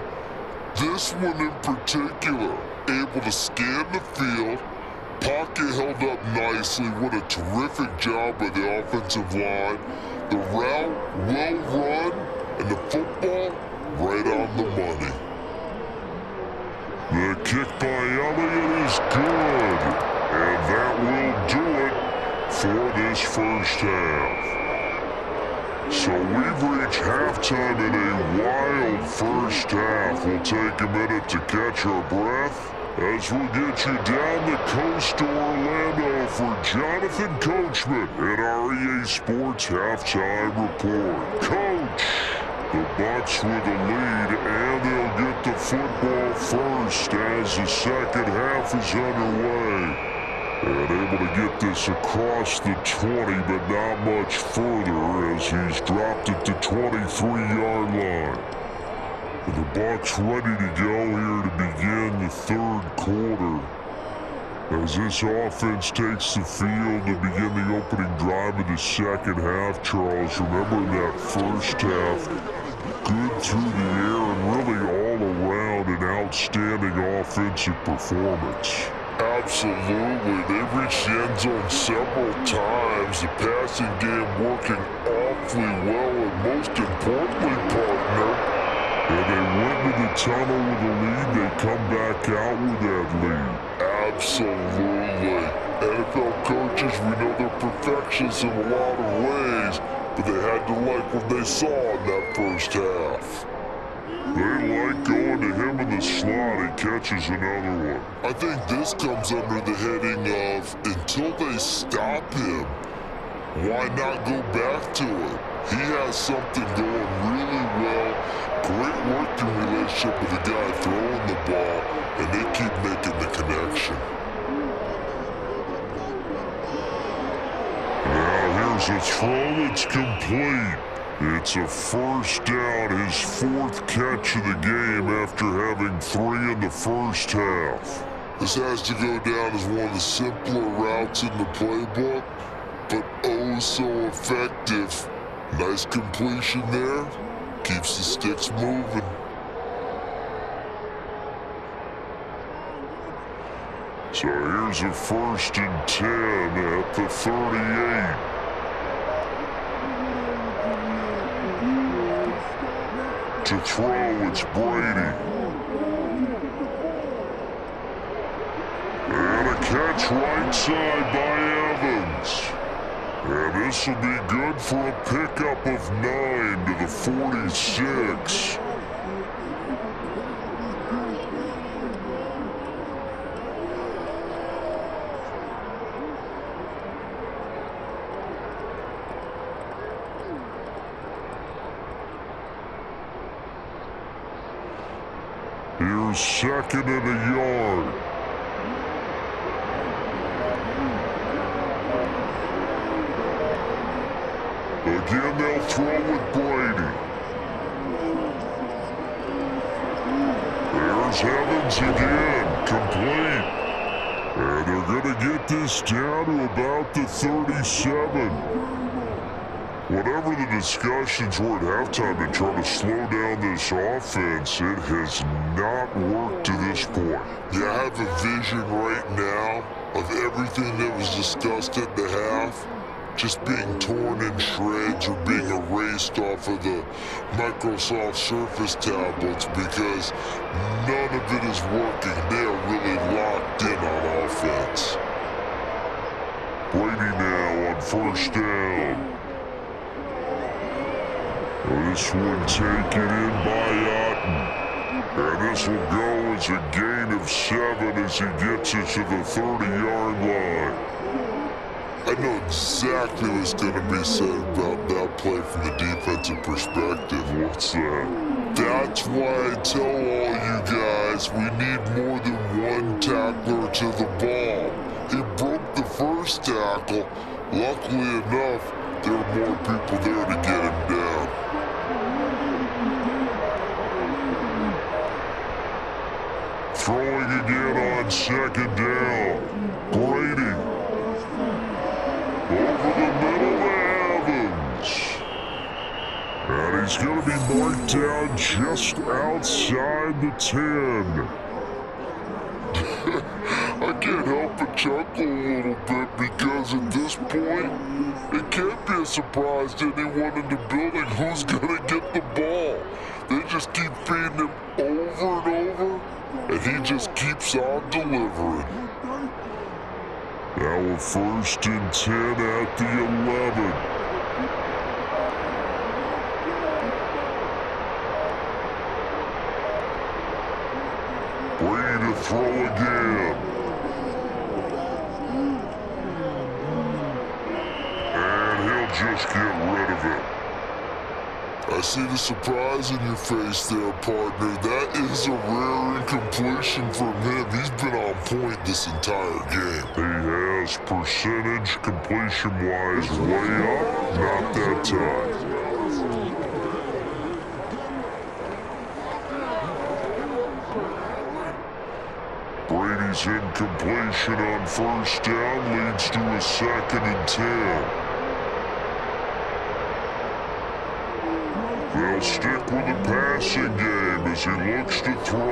This one in particular, able to scan the field, pocket held up nicely. What a terrific job by the offensive line. The route well run, and the football right on the money. The kick by Elliott is good, and that will do it for this first half. So we've reached halftime in a wild first half. We'll take a minute to catch our breath as we'll get you down the coast to Orlando for Jonathan Coachman and our EA Sports Halftime Report. Coach! The Bucs with a lead, and they'll get the football first as the second half is underway. And able to get this across the 20, but not much further as he's dropped it to 23-yard line. And the Bucs ready to go here to begin the third quarter. As this offense takes the field to begin the opening drive of the second half, Charles, remember in that first half, good through the air and really all around an outstanding offensive performance. Absolutely. They've reached the end zone several times. The passing game working awfully well, and most importantly, partner, and they went to the tunnel with a lead. They come back out with that lead. Absolutely. NFL coaches, we know they're perfectionists in a lot of ways, but they had to like what they saw in that first half. They like going to him in the slot. He catches another one. I think this comes under the heading of, until they stop him, why not go back to it? He has something going really well. Great working relationship with the guy throwing the ball, and they keep making the connection. Now here's a throw that's complete. It's a first down, his 4th catch of the game after having 3 in the first half. This has to go down as one of the simpler routes in the playbook, but oh so effective. Nice completion there. Keeps the sticks moving. So here's a 1st and 10 at the 38. To throw, it's Brady. And a catch right side by Evans. And this will be good for a pickup of 9 to the 46. Here's second and a yard. Again, they'll throw with Brady. There's Evans again, complete. And they're going to get this down to about the 37. Whatever the discussions were at halftime to try to slow down this offense, it has not worked to this point. Yeah, I have a vision right now of everything that was discussed at the half just being torn in shreds or being erased off of the Microsoft Surface tablets because none of it is working. They are really locked in on offense. Brady now on first down. This one taken in by Otten. And this will go as a gain of 7 as he gets it to the 30-yard line. I know exactly what's going to be said about that play from the defensive perspective. What's that? That's why I tell all you guys we need more than one tackler to the ball. He broke the first tackle. Luckily enough, there were more people there to get him down. Throwing again on second down. Brady. Over the middle to Evans. And he's going to be marked down just outside the 10. I can't help but chuckle a little bit because at this point, it can't be a surprise to anyone in the building who's going to get the ball. They just keep feeding him over and over, and he just keeps on delivering. Now a first and 10 at the 11. Brady to throw again. And he'll just get rid of it. I see the surprise in your face there, partner. That is a rare incompletion from him. He's been on point this entire game. He has percentage completion-wise way up. Not that time. Brady's incompletion on first down leads to a second and 10. They'll stick with the passing game as he looks to throw.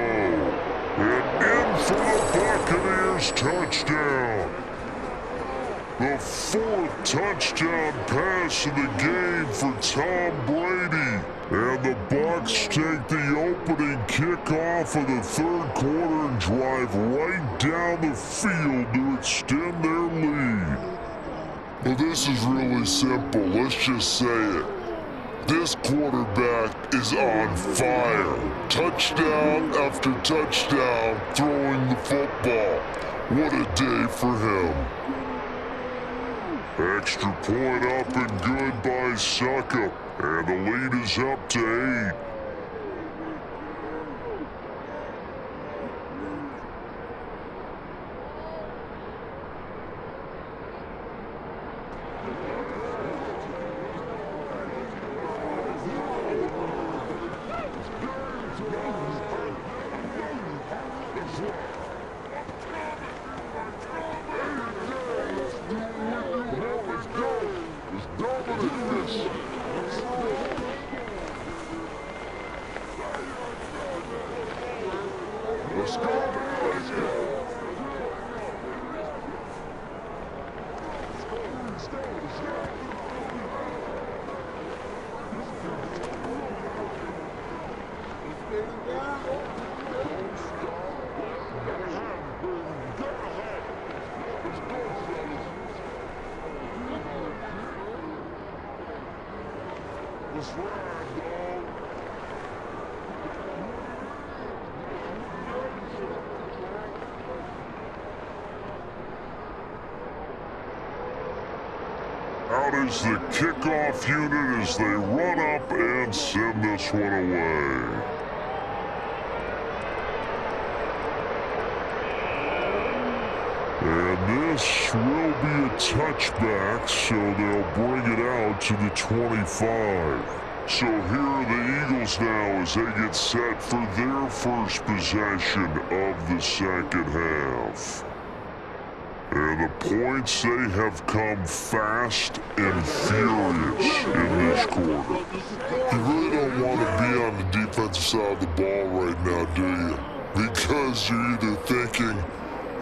And in for the Buccaneers touchdown. The 4th touchdown pass of the game for Tom Brady. And the Bucs take the opening kickoff of the 3rd quarter and drive right down the field to extend their lead. Well, this is really simple. Let's just say it. This quarterback is on fire. Touchdown after touchdown throwing the football. What a day for him. Extra point up and good by Suckup. And the lead is up to 8. Out is the kickoff unit as they run up and send this one away. And this will be a touchback, so they'll bring it out to the 25. So here are the Eagles now as they get set for their first possession of the second half. And the points, they have come fast and furious in this quarter. You really don't want to be on the defensive side of the ball right now, do you? Because you're either thinking,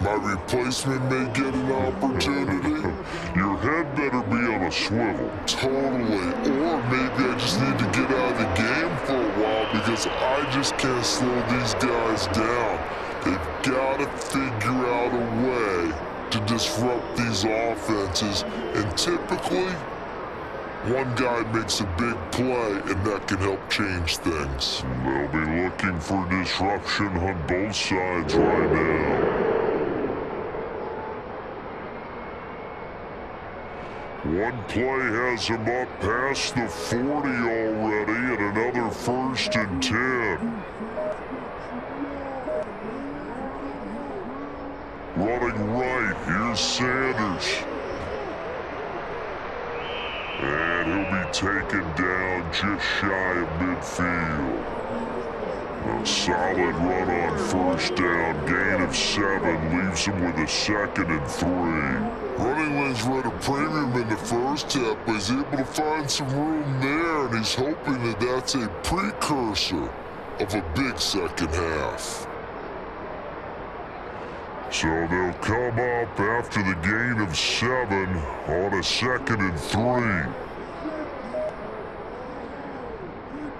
my replacement may get an opportunity. Your head better be on a swivel. Totally. Or maybe I just need to get out of the game for a while because I just can't slow these guys down. They've got to figure out a way to disrupt these offenses, and typically one guy makes a big play and that can help change things. They'll be looking for disruption on both sides right now. One play has him up past the 40 already, and another 1st and 10. Running right, here's Sanders. And he'll be taken down just shy of midfield. A solid run on 1st down, gain of 7, leaves him with a 2nd and 3. Running lanes were at a premium in the first half, but he's able to find some room there, and he's hoping that that's a precursor of a big second half. So they'll come up after the gain of 7 on a 2nd and 3.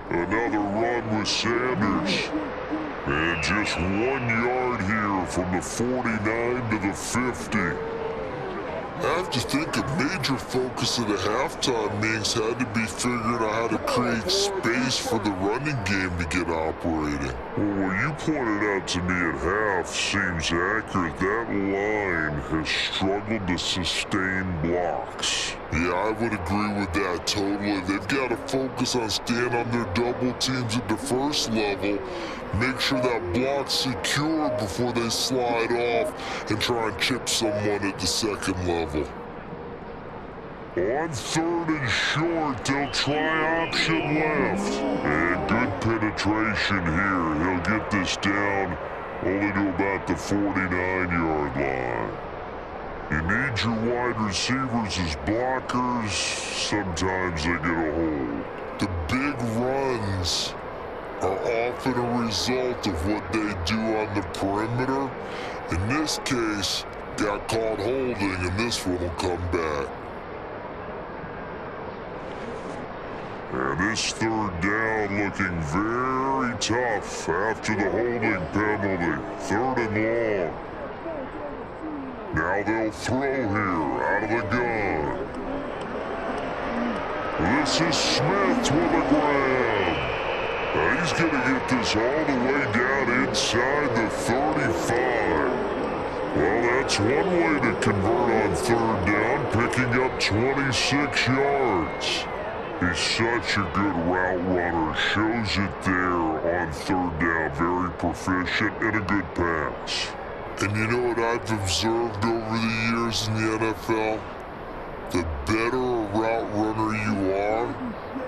Another run with Sanders. And just 1 yard here from the 49 to the 50. I have to think a major focus of the halftime meetings had to be figuring out how to create space for the running game to get operating. Well, what you pointed out to me at half seems accurate. That line has struggled to sustain blocks. Yeah, I would agree with that totally. They've got to focus on staying on their double teams at the first level, make sure that block's secure before they slide off and try and chip someone at the second level. On 3rd and short, they'll try option left. And good penetration here. He'll get this down only to about the 49-yard line. You need your wide receivers as blockers. Sometimes they get a hold. The big runs are often a result of what they do on the perimeter. In this case, got caught holding, and this one will come back. And this 3rd down looking very tough after the holding penalty. 3rd and long. Now they'll throw here out of the gun. This is Smith with a grab. Now he's going to get this all the way down inside the 35. Well, that's one way to convert on 3rd down, picking up 26 yards. He's such a good route runner. Shows it there on 3rd down. Very proficient and a good pass. And you know what I've observed over the years in the NFL? The better a route runner you are,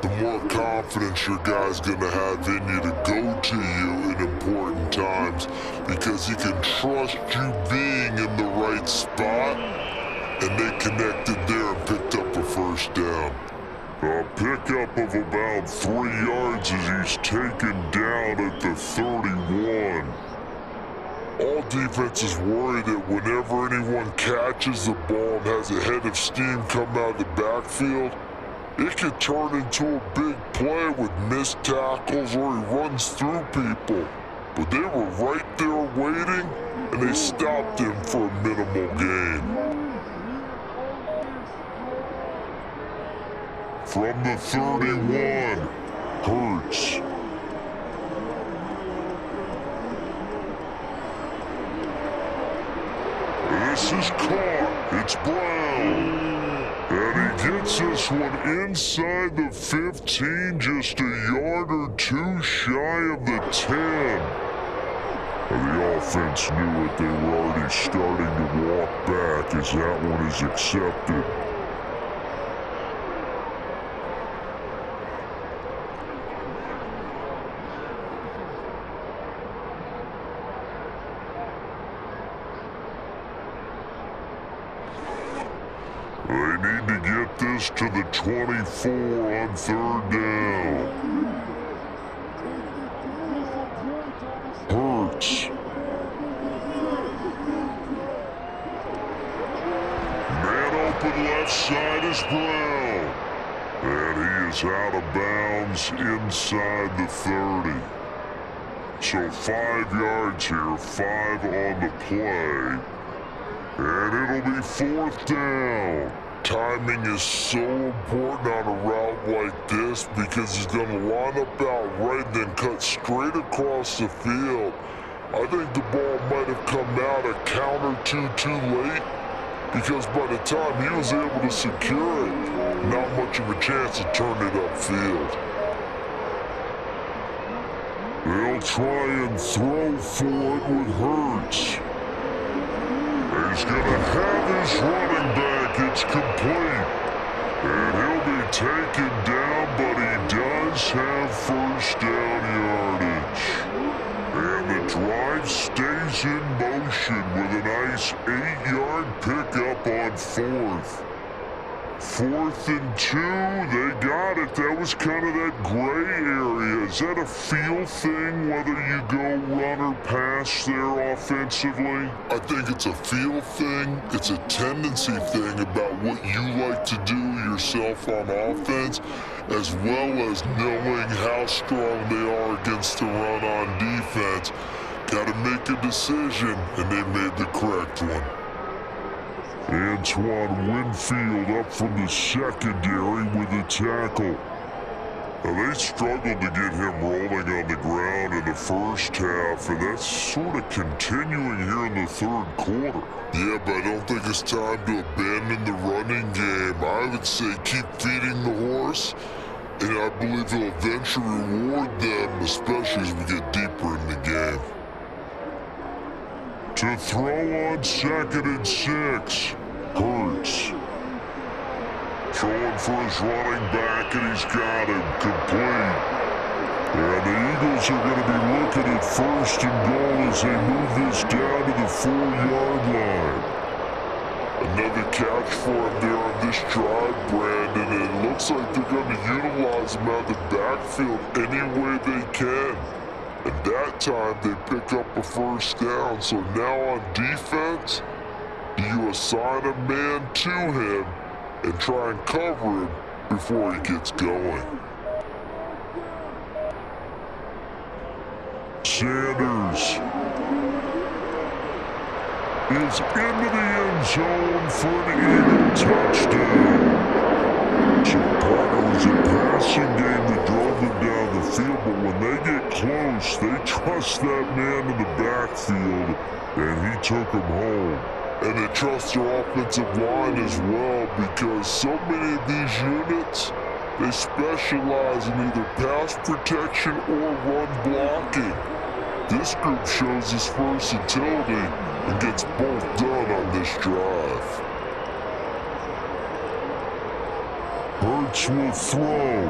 the more confidence your guy's going to have in you to go to you in important times because he can trust you being in the right spot, and they connected there and picked up a 1st down. A pickup of about 3 yards as he's taken down at the 31. All defenses worry that whenever anyone catches the ball and has a head of steam come out of the backfield, It could turn into a big play with missed tackles or he runs through people. But they were right there waiting, and they stopped him for a minimal gain. From the 31, Hurts. This is caught. It's Brown. And he gets this one inside the 15, just a yard or two shy of the 10. And the offense knew it. They were already starting to walk back as that one is accepted. They need to get this to the 24 on third down. Hurts. Man open left side is Brown. And he is out of bounds inside the 30. So 5 yards here, 5 on the play. And it'll be fourth down. Timing is so important on a route like this because he's going to line up out right, then cut straight across the field. I think the ball might have come out a count or two too late because by the time he was able to secure it, not much of a chance to turn it upfield. They'll try and throw for it with Hurts. He's going to have his running back. It's complete. And he'll be taken down, but he does have first down yardage. And the drive stays in motion with a nice 8-yard pickup on fourth. 4th and 2, they got it. That was kind of that gray area. Is that a feel thing, whether you go run or pass there offensively? I think it's a feel thing. It's a tendency thing about what you like to do yourself on offense, as well as knowing how strong they are against the run on defense. Got to make a decision, and they made the correct one. Antoine Winfield up from the secondary with the tackle. Now, they struggled to get him rolling on the ground in the first half, and that's sort of continuing here in the third quarter. Yeah, but I don't think it's time to abandon the running game. I would say keep feeding the horse, and I believe it'll eventually reward them, especially as we get deeper in the game. To throw on 2nd and 6, Hurts. Throwing for his running back, and he's got him complete. And the Eagles are going to be looking at 1st and goal as they move this down to the 4-yard line. Another catch for him there on this drive, Brandon, and it looks like they're going to utilize him out of the backfield any way they can. And that time, they pick up a first down. So now on defense, do you assign a man to him and try and cover him before he gets going? Sanders is into the end zone for an Eagle touchdown. So part of it was a passing game that drove them down the field, but when they get close, they trust that man in the backfield, and he took him home. And they trust their offensive line as well, because so many of these units, they specialize in either pass protection or run blocking. This group shows its versatility and gets both done on this drive. Hurts will throw.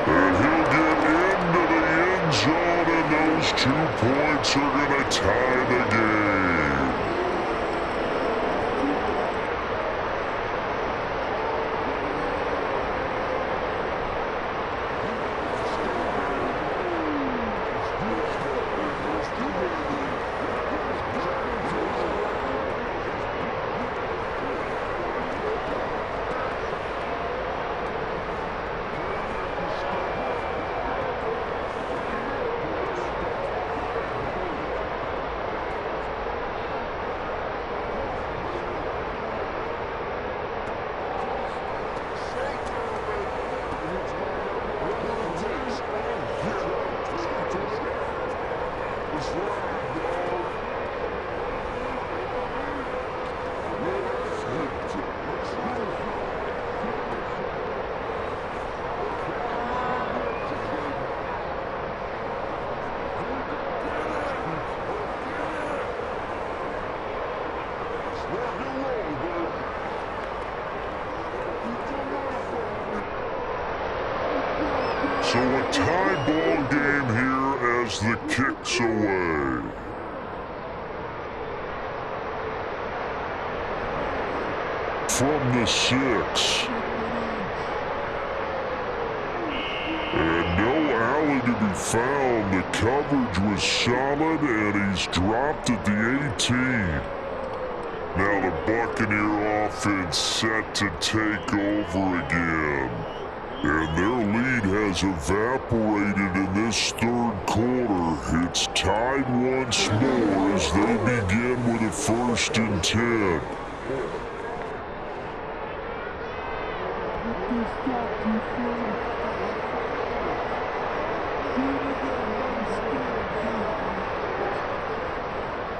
And he'll get into the end zone, and those 2 points are going to tie the game. So a tie ball game here as the kick's away. From the 6. And no alley to be found. The coverage was solid, and he's dropped at the 18. Now the Buccaneer offense set to take over again. And their lead has evaporated in this third quarter. It's tied once more as they begin with a 1st and 10.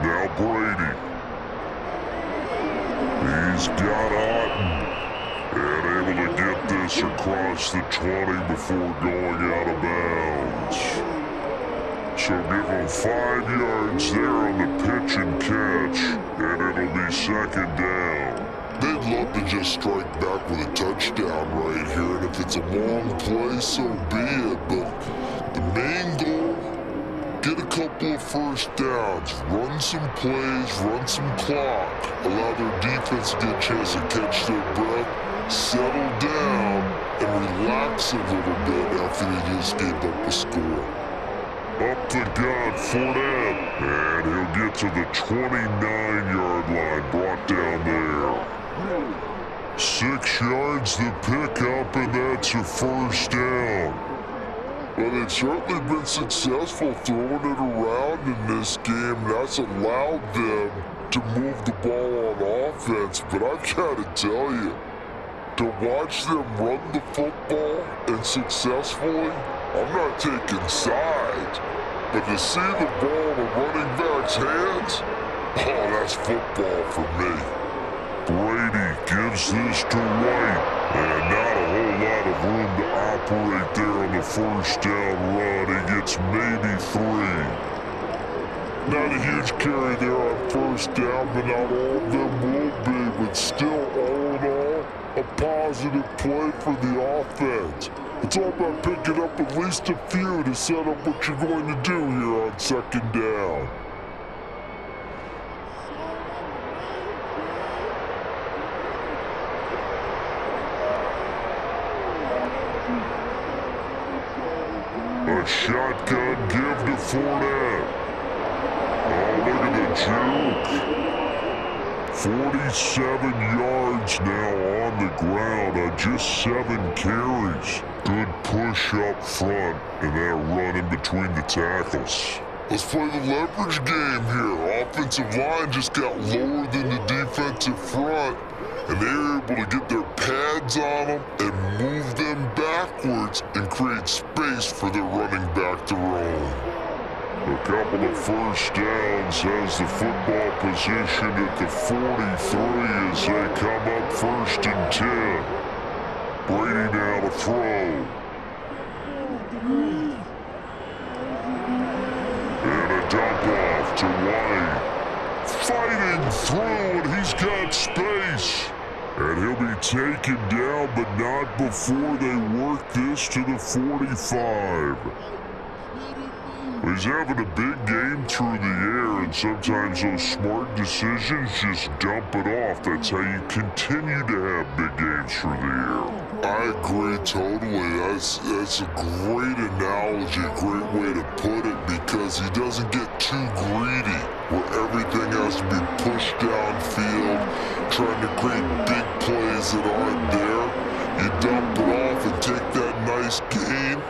Now Brady. He's got Otten. And able to get this across the 20 before going out of bounds. So give him 5 yards there on the pitch and catch, and it'll be 2nd down. They'd love to just strike back with a touchdown right here, and if it's a long play, so be it. But the main goal, get a couple of 1st downs, run some plays, run some clock, allow their defense to get a chance to catch their breath, settle down, and relax a little bit after they just gave up a score. Up the gut, Fournette, and he'll get to the 29-yard line, brought down there. 6 yards the pickup, and that's a 1st down. Well, they've certainly been successful throwing it around in this game. That's allowed them to move the ball on offense, but I've got to tell you, to watch them run the football and successfully, I'm not taking sides, but to see the ball in a running back's hands, oh, that's football for me. Brady gives this to White, and not a whole lot of room to operate there on the 1st down run. He gets maybe 3. Not a huge carry there on 1st down, but not all of them will be, but still, all in all, a positive play for the offense. It's all about picking up at least a few to set up what you're going to do here on 2nd down. A shotgun give to Fournette. Oh, look at the juke. 47 yards now on the ground on just 7 carries. Good push up front and that run in between the tackles. Let's play the leverage game here. Offensive line just got lower than the defensive front, and they were able to get their pads on them and move them backwards and create space for their running back to roam. A couple of 1st downs has the football position at the 43 as they come up 1st and 10. Brady now to throw. And a dump off to White. Fighting through, and he's got space. And he'll be taken down, but not before they work this to the 45. He's having a big game through the air, and sometimes those smart decisions just dump it off. That's how you continue to have big games through the air. I agree totally. That's a great analogy, a great way to put it, because he doesn't get too greedy where everything has to be pushed downfield, trying to create big plays that aren't there. You dump it off and take that nice gain,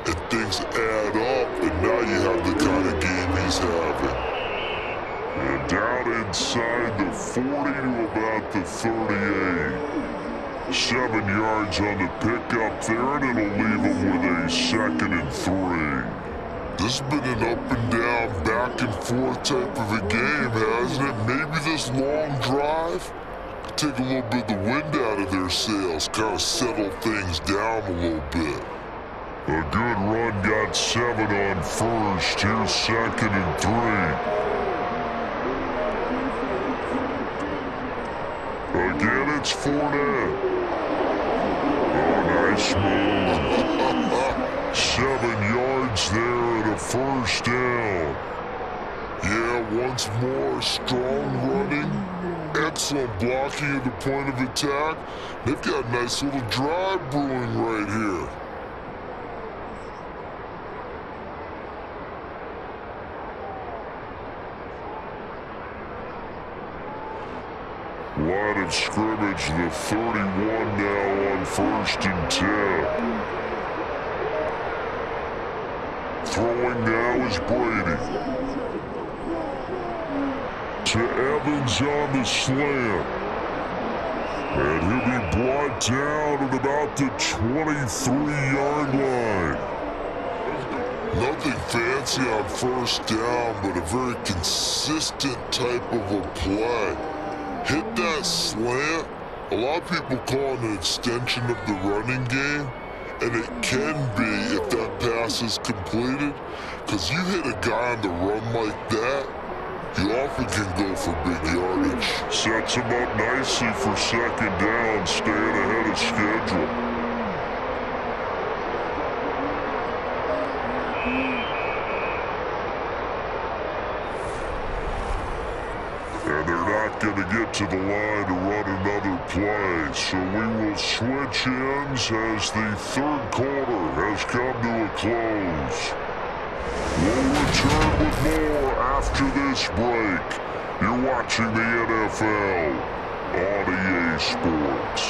and things add up, and now you have the kind of game he's having. And down inside the 40 to about the 38. 7 yards on the pickup there, and it'll leave him with a 2nd and 3. This has been an up and down, back and forth type of a game, hasn't it? Maybe this long drive could take a little bit of the wind out of their sails, kind of settle things down a little bit. A good run got 7 on 1st. Here's 2nd and 3. Fournette. Oh, nice move. 7 yards there and a first down. Yeah, once more, strong running, excellent blocking at the point of attack. They've got a nice little drive brewing right here. Line of scrimmage, the 31 now on 1st and 10. Throwing now is Brady. To Evans on the slant. And he'll be brought down at about the 23-yard line. Nothing fancy on first down, but a very consistent type of a play. Hit that slant. A lot of people call it an extension of the running game, and it can be if that pass is completed, because you hit a guy on the run like that, you often can go for big yardage. Sets him up nicely for second down, staying ahead of schedule. And they're not going to get to the line to run another play, so we will switch ends as the third quarter has come to a close. We'll return with more after this break. You're watching the NFL on EA Sports.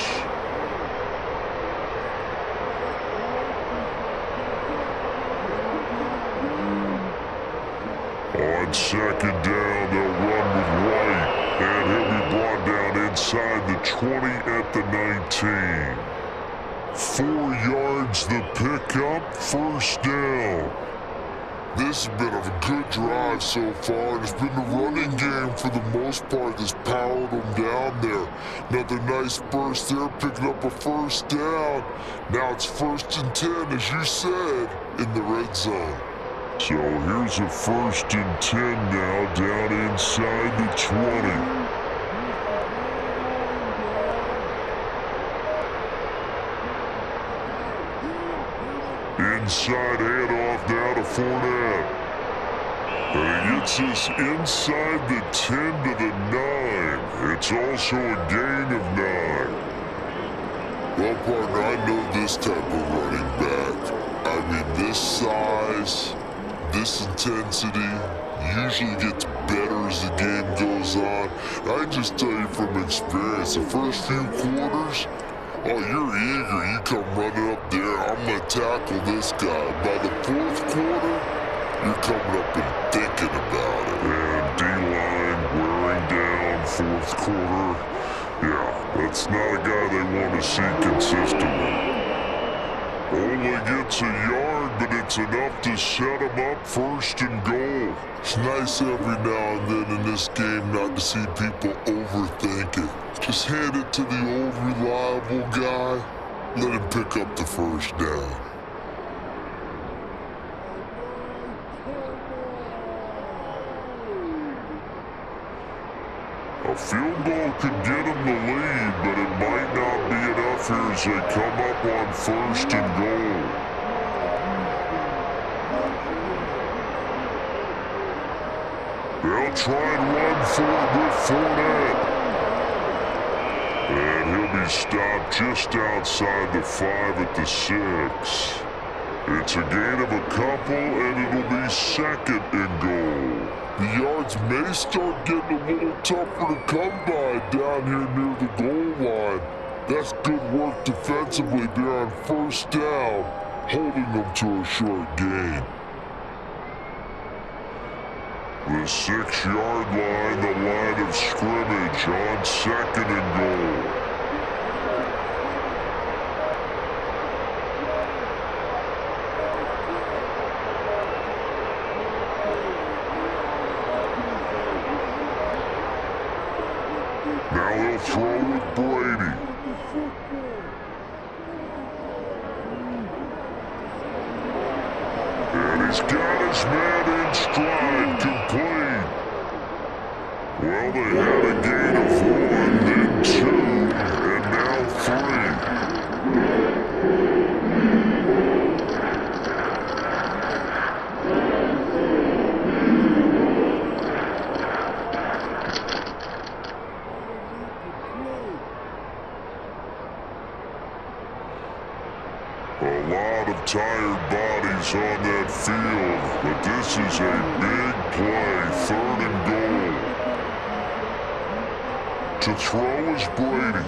On second down, they'll run with White, and he'll be brought down inside the 20 at the 19. 4 yards the pickup, first down. This has been a good drive so far, and it's been the running game for the most part that's powered them down there. Another nice burst there, picking up a first down. Now it's 1st and 10, as you said, in the red zone. So here's a 1st and 10 now, down inside the 20. Inside handoff now to Fournette. And he gets us inside the 10 to the 9. It's also a gain of 9. Well, partner, I know this type of running back. I mean, this size, this intensity usually gets better as the game goes on. I can just tell you from experience, the first few quarters, oh, you're eager. You come running up there. I'm going to tackle this guy. By the 4th quarter, you're coming up and thinking about it. And D-line wearing down 4th quarter. Yeah, that's not a guy they want to see consistently. Only gets a yard, but it's enough to set him up 1st and goal. It's nice every now and then in this game not to see people overthink it. Just hand it to the old reliable guy. Let him pick up the first down. A field goal could get him the lead, but it might not be enough here as they come up on 1st and goal. They'll try and run for it with Fournette. And he'll be stopped just outside the 5 at the 6. It's a gain of a couple, and it'll be 2nd and goal. The yards may start getting a little tougher to come by down here near the goal line. That's good work defensively there on 1st down, holding them to a short gain. The 6-yard line, the line of scrimmage on 2nd and goal. Now they'll throw with Brady. And he's got his man in stride, complete. Well, they had a gain of 1, then 2, and tired bodies on that field, but this is a big play, 3rd and goal. To throw is Brady.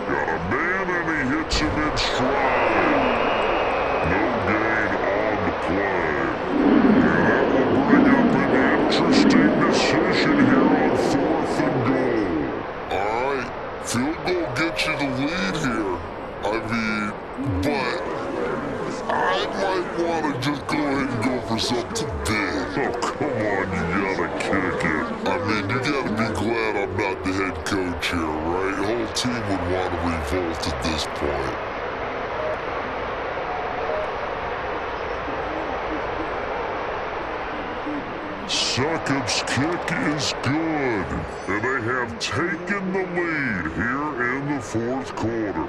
Got a man and he hits him in stride. No gain on the play. That will bring up an interesting decision here on 4th and goal. Alright, field goal gets you the lead here. I mean, but I might want to just go ahead and go for something big. Oh, come on, you gotta kick it. I mean, you gotta be glad I'm not the head coach here, right? The whole team would want to revolt at this point. Succop's kick is good, and they have taken the lead here in the 4th quarter.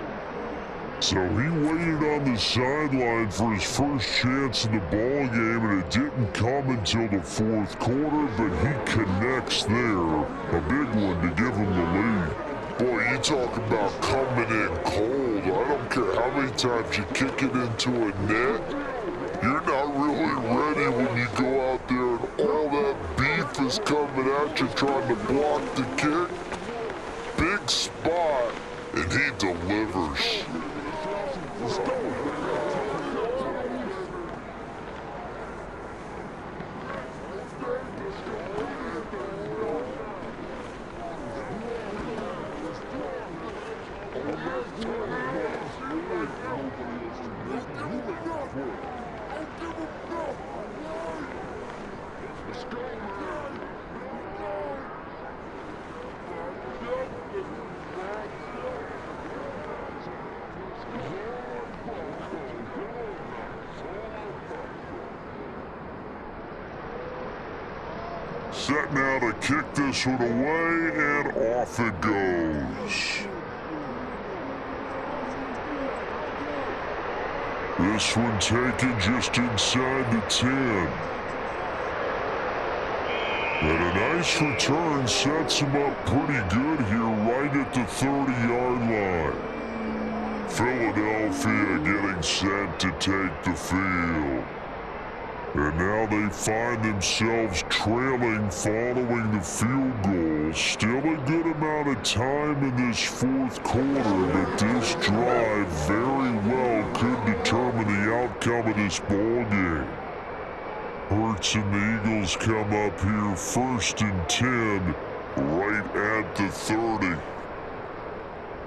So he waited on the sideline for his first chance in the ball game, and it didn't come until the 4th quarter, but he connects there. A big one to give him the lead. Boy, you talk about coming in cold. I don't care how many times you kick it into a net. You're not really ready when you go out there and all that beef is coming at you trying to block the kick. Big spot, and he delivers. Set now to kick this one away, and off it goes. This one taken just inside the 10. And a nice return sets him up pretty good here right at the 30-yard line. Philadelphia getting set to take the field. And now they find themselves trailing following the field goal. Still a good amount of time in this 4th quarter, but this drive very well could determine the outcome of this ball game. Hurts and the Eagles come up here 1st and 10, right at the 30.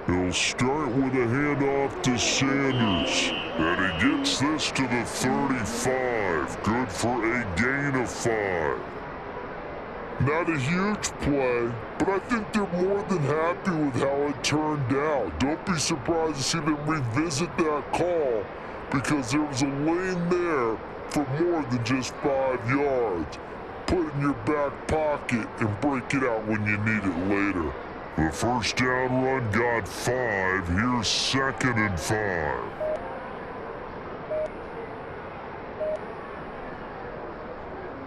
He'll start with a handoff to Sanders, and he gets this to the 35. Good for a gain of 5. Not a huge play, but I think they're more than happy with how it turned out. Don't be surprised to see them revisit that call, because there was a lane there for more than just 5 yards. Put it in your back pocket and break it out when you need it later. The first down run got 5. Here's 2nd and 5.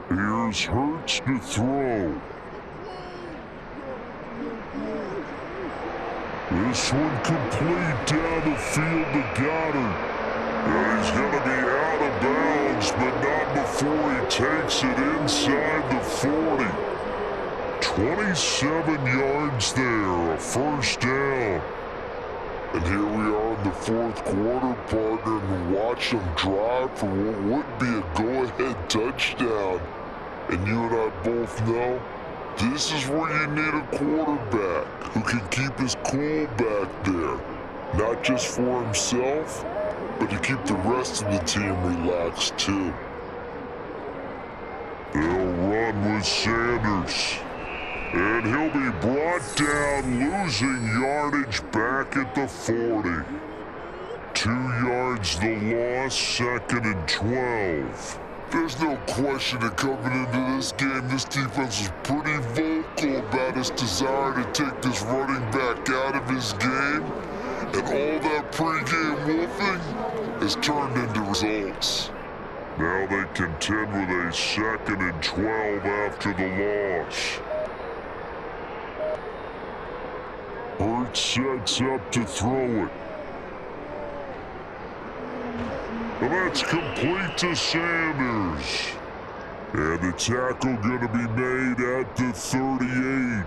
Here's Hurts to throw. This one complete down the field to Goddard. And he's going to be out of bounds, but not before he takes it inside the 40. 27 yards there, a first down. And here we are in the 4th quarter, partner, and watch them drive for what would be a go-ahead touchdown. And you and I both know, this is where you need a quarterback who can keep his cool back there. Not just for himself, but to keep the rest of the team relaxed too. They'll run with Sanders. And he'll be brought down, losing yardage back at the 40. 2 yards the loss, 2nd and 12. There's no question that coming into this game, this defense was pretty vocal about its desire to take this running back out of his game. And all that pregame wolfing has turned into results. Now they contend with a 2nd and 12 after the loss. Hurts sets up to throw it. And that's complete to Sanders. And the tackle going to be made at the 38.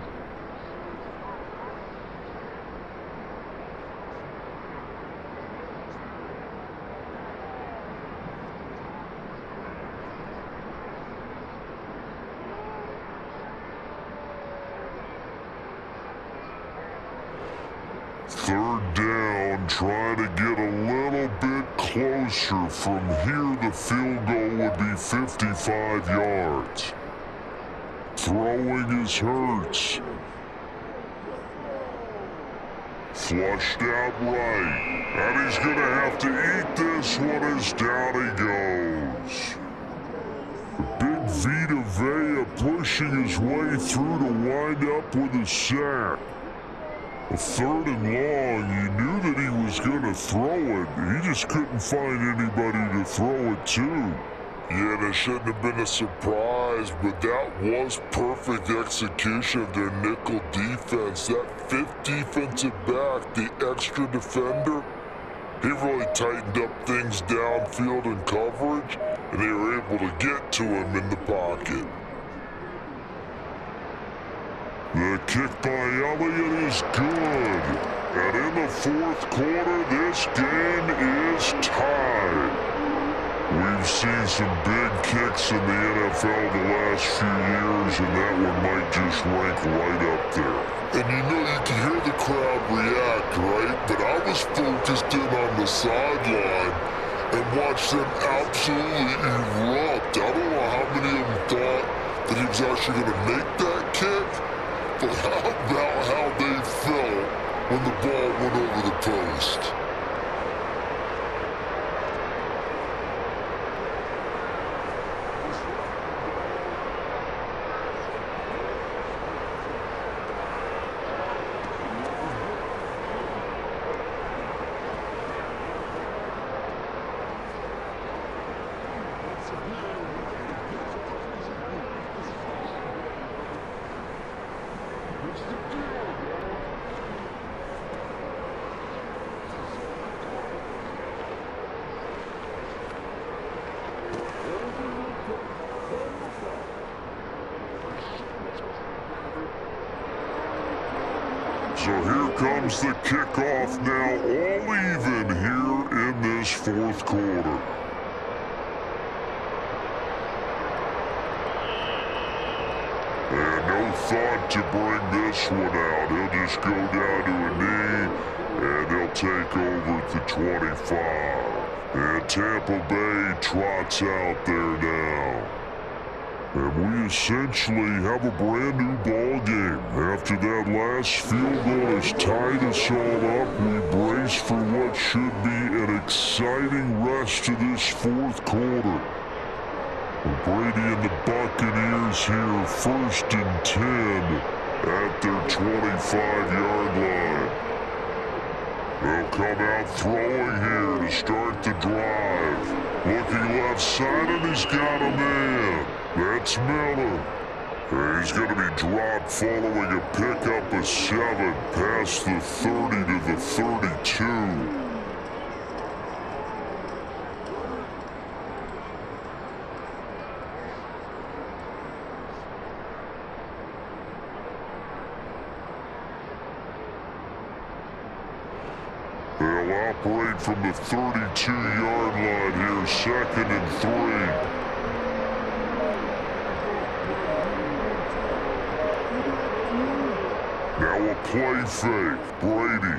Third down, trying to get a little bit closer. From here, the field goal would be 55 yards. Throwing is Hurts. Flushed out right. And he's going to have to eat this one as down he goes. Big Vita Vea pushing his way through to wind up with a sack. A third and long, you knew that he was going to throw it. He just couldn't find anybody to throw it to. Yeah, that shouldn't have been a surprise, but that was perfect execution of their nickel defense. That fifth defensive back, the extra defender, he really tightened up things downfield in coverage, and they were able to get to him in the pocket. The kick by Elliott is good. And in the fourth quarter, this game is tied. We've seen some big kicks in the NFL the last few years, and that one might just rank right up there. And you know, you can hear the crowd react, right? But I was focused in on the sideline and watched them absolutely erupt. I don't know how many of them thought that he was actually going to make that kick. But how about how they felt when the ball went over the post? So here comes the kickoff now, all even here in this fourth quarter. And no thought to bring this one out. He'll just go down to a knee, and they'll take over at the 25. And Tampa Bay trots out there now. And we essentially have a brand new ball game. After that last field goal has tied us all up, we brace for what should be an exciting rest of this fourth quarter. Brady and the Buccaneers here, 1st and 10 at their 25-yard line. They'll come out throwing here to start the drive. Looking left side, and he's got a man. That's Miller. And he's going to be dropped following a pickup of 7 past the 30 to the 32. They'll operate from the 32-yard line here, 2nd and 3. Now a play fake, Brady.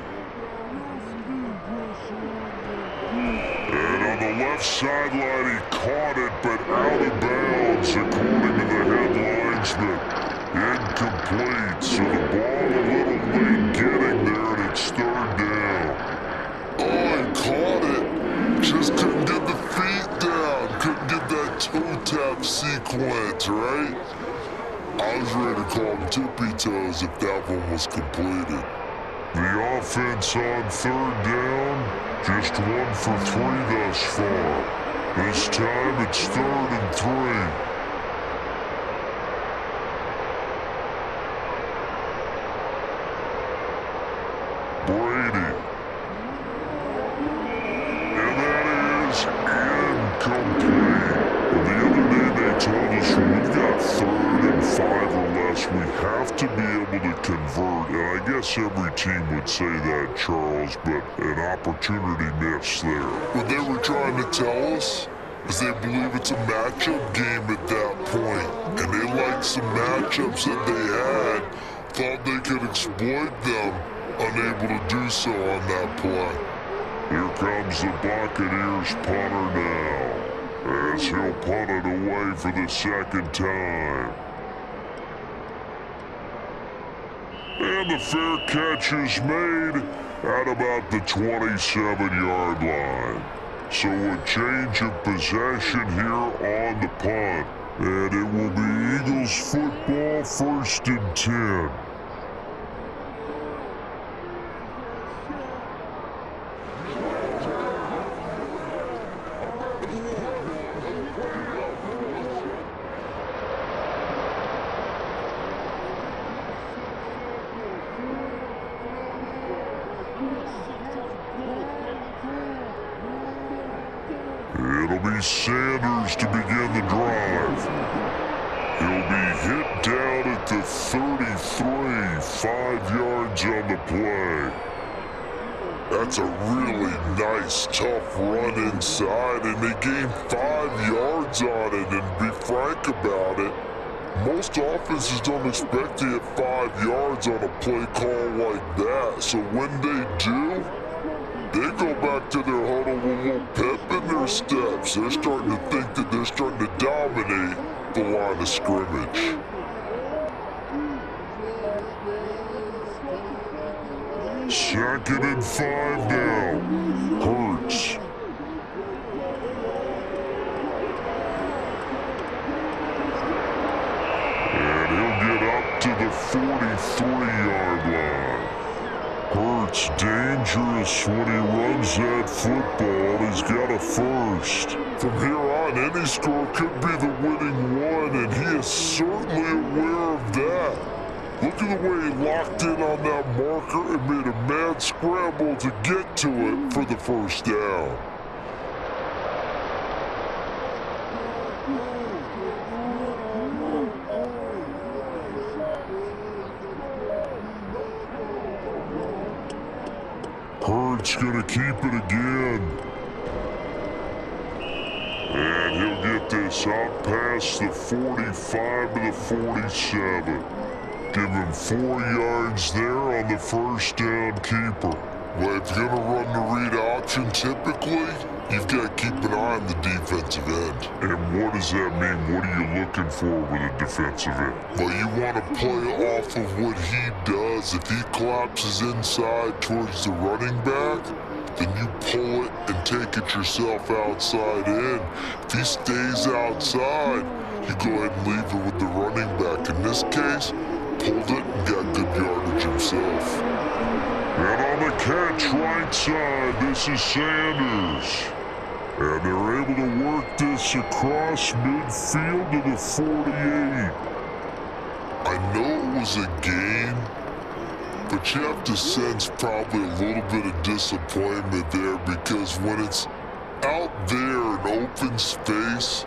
And on the left sideline, he caught it, but out of bounds, according to the headlinesman. Incomplete, so the ball a little late getting there, and it's 3rd down. Oh, he caught it. Just couldn't get the feet down. Couldn't get that toe tap sequence, right? I was ready to call him tippy toes if that one was completed. The offense on 3rd down, just 1 for 3 thus far. This time it's 3rd and 3. play. The other day they told us when we've got 3rd and 5 or less, we have to be able to convert. And I guess every team would say that, Charles, but an opportunity missed there. What they were trying to tell us is they believe it's a matchup game at that point, and they liked some matchups that they had, thought they could exploit them, unable to do so on that play. Here comes the Buccaneers punter now, as he'll punt it away for the 2nd time. And the fair catch is made at about the 27-yard line. So a change of possession here on the punt. And it will be Eagles football, 1st and 10. It'll be Sanders to begin the drive. He'll be hit down at the 33, 5 yards on the play. That's a really nice, tough run inside, and they gained 5 yards on it. And to be frank about it, most offenses don't expect to hit 5 yards on a play call like that. So when they do, they go back to their huddle with a little pep in their steps. They're starting to think that they're starting to dominate the line of scrimmage. Second and 5 now. Hurts. And he'll get up to the 43-yard line. Hurts dangerous when he runs that football. He's got a first. From here on, any score could be the winning one, and he is certainly aware of that. Look at the way he locked in on that marker and made a mad scramble to get to it for the first down. Hurts gonna keep it again. And he'll get this out past the 45 to the 47. Give him 4 yards there on the first down keeper. Well, if you're going to run the read option, typically, you've got to keep an eye on the defensive end. And what does that mean? What are you looking for with a defensive end? Well, you want to play off of what he does. If he collapses inside towards the running back, then you pull it and take it yourself outside in. If he stays outside, you go ahead and leave it with the running back. In this case, pulled it and got good yardage himself. And on the catch right side, this is Sanders. And they're able to work this across midfield to the 48. I know it was a gain, but you have to sense probably a little bit of disappointment there, because when it's out there in open space,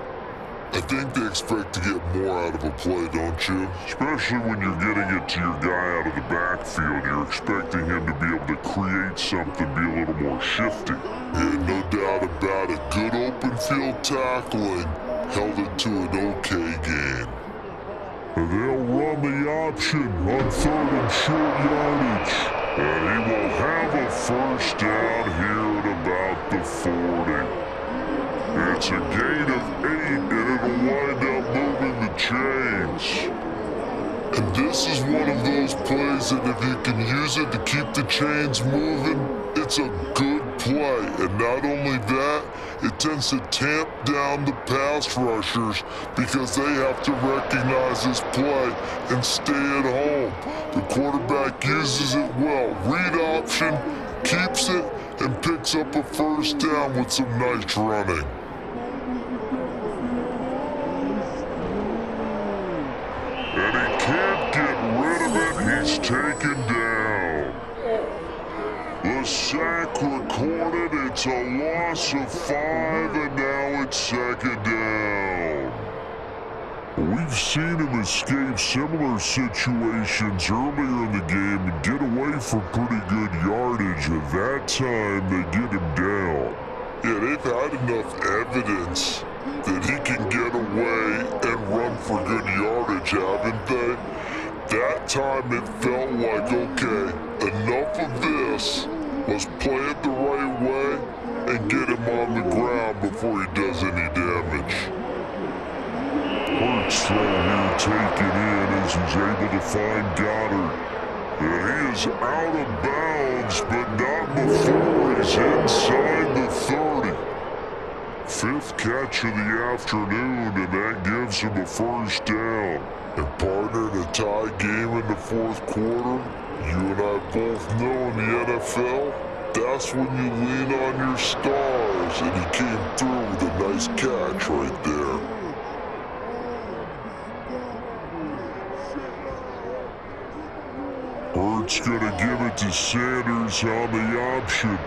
I think they expect to get more out of a play, don't you? Especially when you're getting it to your guy out of the backfield. You're expecting him to be able to create something, be a little more shifty. Yeah, no doubt about it. Good open field tackling held it to an okay gain. And they'll run the option on 3rd and short yardage. And he will have a first down here at about the 40. It's a gain of 8, and it'll wind up moving the chains. And this is one of those plays that if you can use it to keep the chains moving, it's a good play. And not only that, it tends to tamp down the pass rushers because they have to recognize this play and stay at home. The quarterback uses it well. Read option, keeps it, and picks up a first down with some nice running. And he can't get rid of it. He's taken down. The sack recorded. It's a loss of 5, and now it's second down. We've seen him escape similar situations earlier in the game and get away for pretty good yardage. At that time, they get him down. Yeah, they've had enough evidence that he can get away and run for good yardage, haven't they? That time it felt like, okay, enough of this. Let's play it the right way and get him on the ground before he does any damage. Hurts throw here taken in as he's able to find Goddard. And he is out of bounds, but not before he's inside the 30. Fifth catch of the afternoon, and that gives him a first down. And partner, in a tie game in the fourth quarter, you and I both know in the NFL, that's when you lean on your stars, and he came through with a nice catch right there. Hurts gonna give it to Sanders on the option.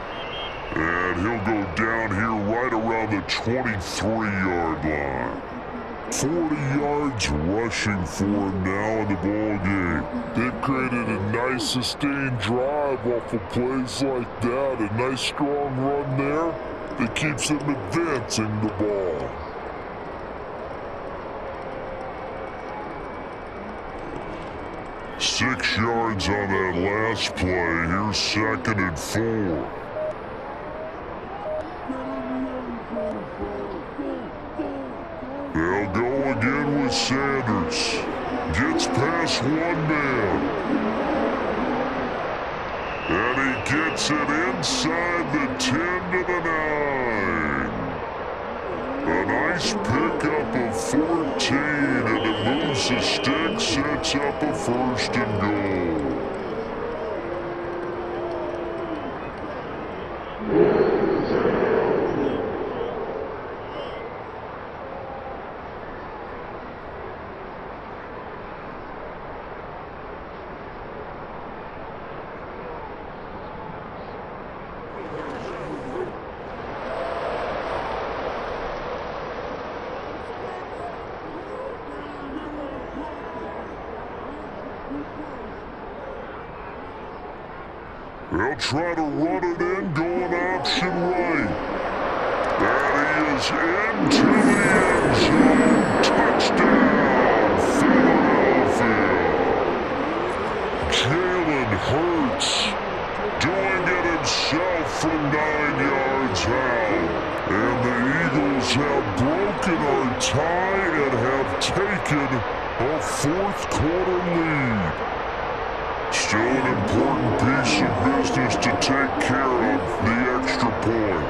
And he'll go down here right around the 23-yard line. 40 yards rushing for him now in the ball game. They've created a nice sustained drive off of plays like that. A nice strong run there that keeps them advancing the ball. Six yards on that last play. Here's second and 4. They'll go again with Sanders. Gets past one man. And he gets it inside the 10 to the 9. A nice pickup of 14, and it moves the stick, sets up a first and goal. They'll try to run it in, going option right. And he is into the end zone. Touchdown, Philadelphia. Jalen Hurts doing it himself from 9 yards out. And the Eagles have broken our tie and have taken a fourth quarter lead. Still an important piece of business to take care of, the extra point.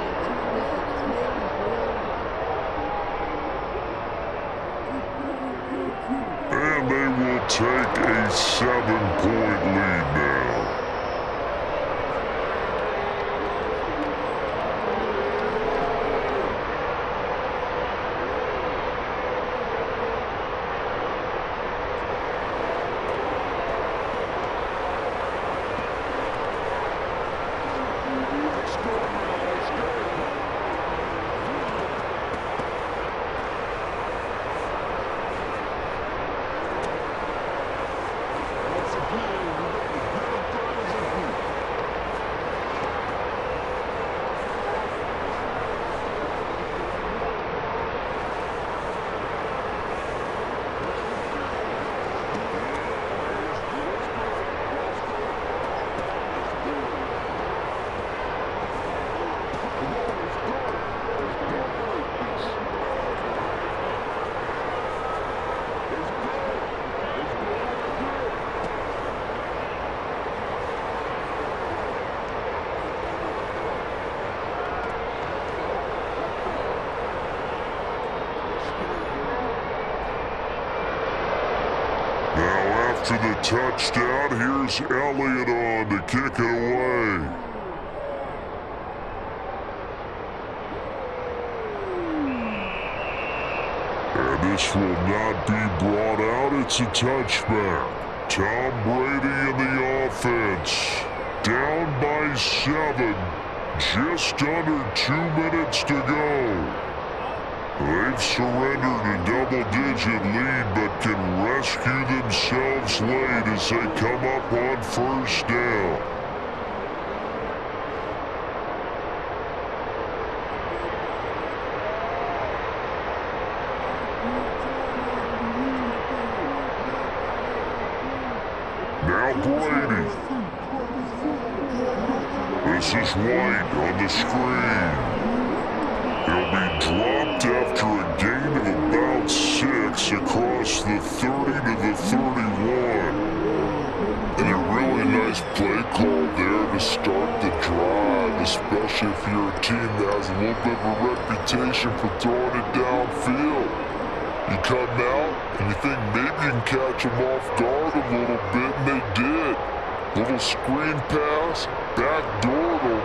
And they will take a 7-point lead now. To the touchdown, here's Elliott on to kick it away. And this will not be brought out, it's a touchback. Tom Brady in the offense, down by 7, just under 2 minutes to go. They've surrendered a double-digit lead, but can rescue themselves late as they come up on first down. Now Brady. This is White on the screen. He'll be dropped after a gain of about 6 across the 30 to the 31. And a really nice play call there to start the drive, especially if you're a team that has a little bit of a reputation for throwing it downfield. You come out and you think maybe you can catch them off guard a little bit, and they did. Little screen pass, backdoored them,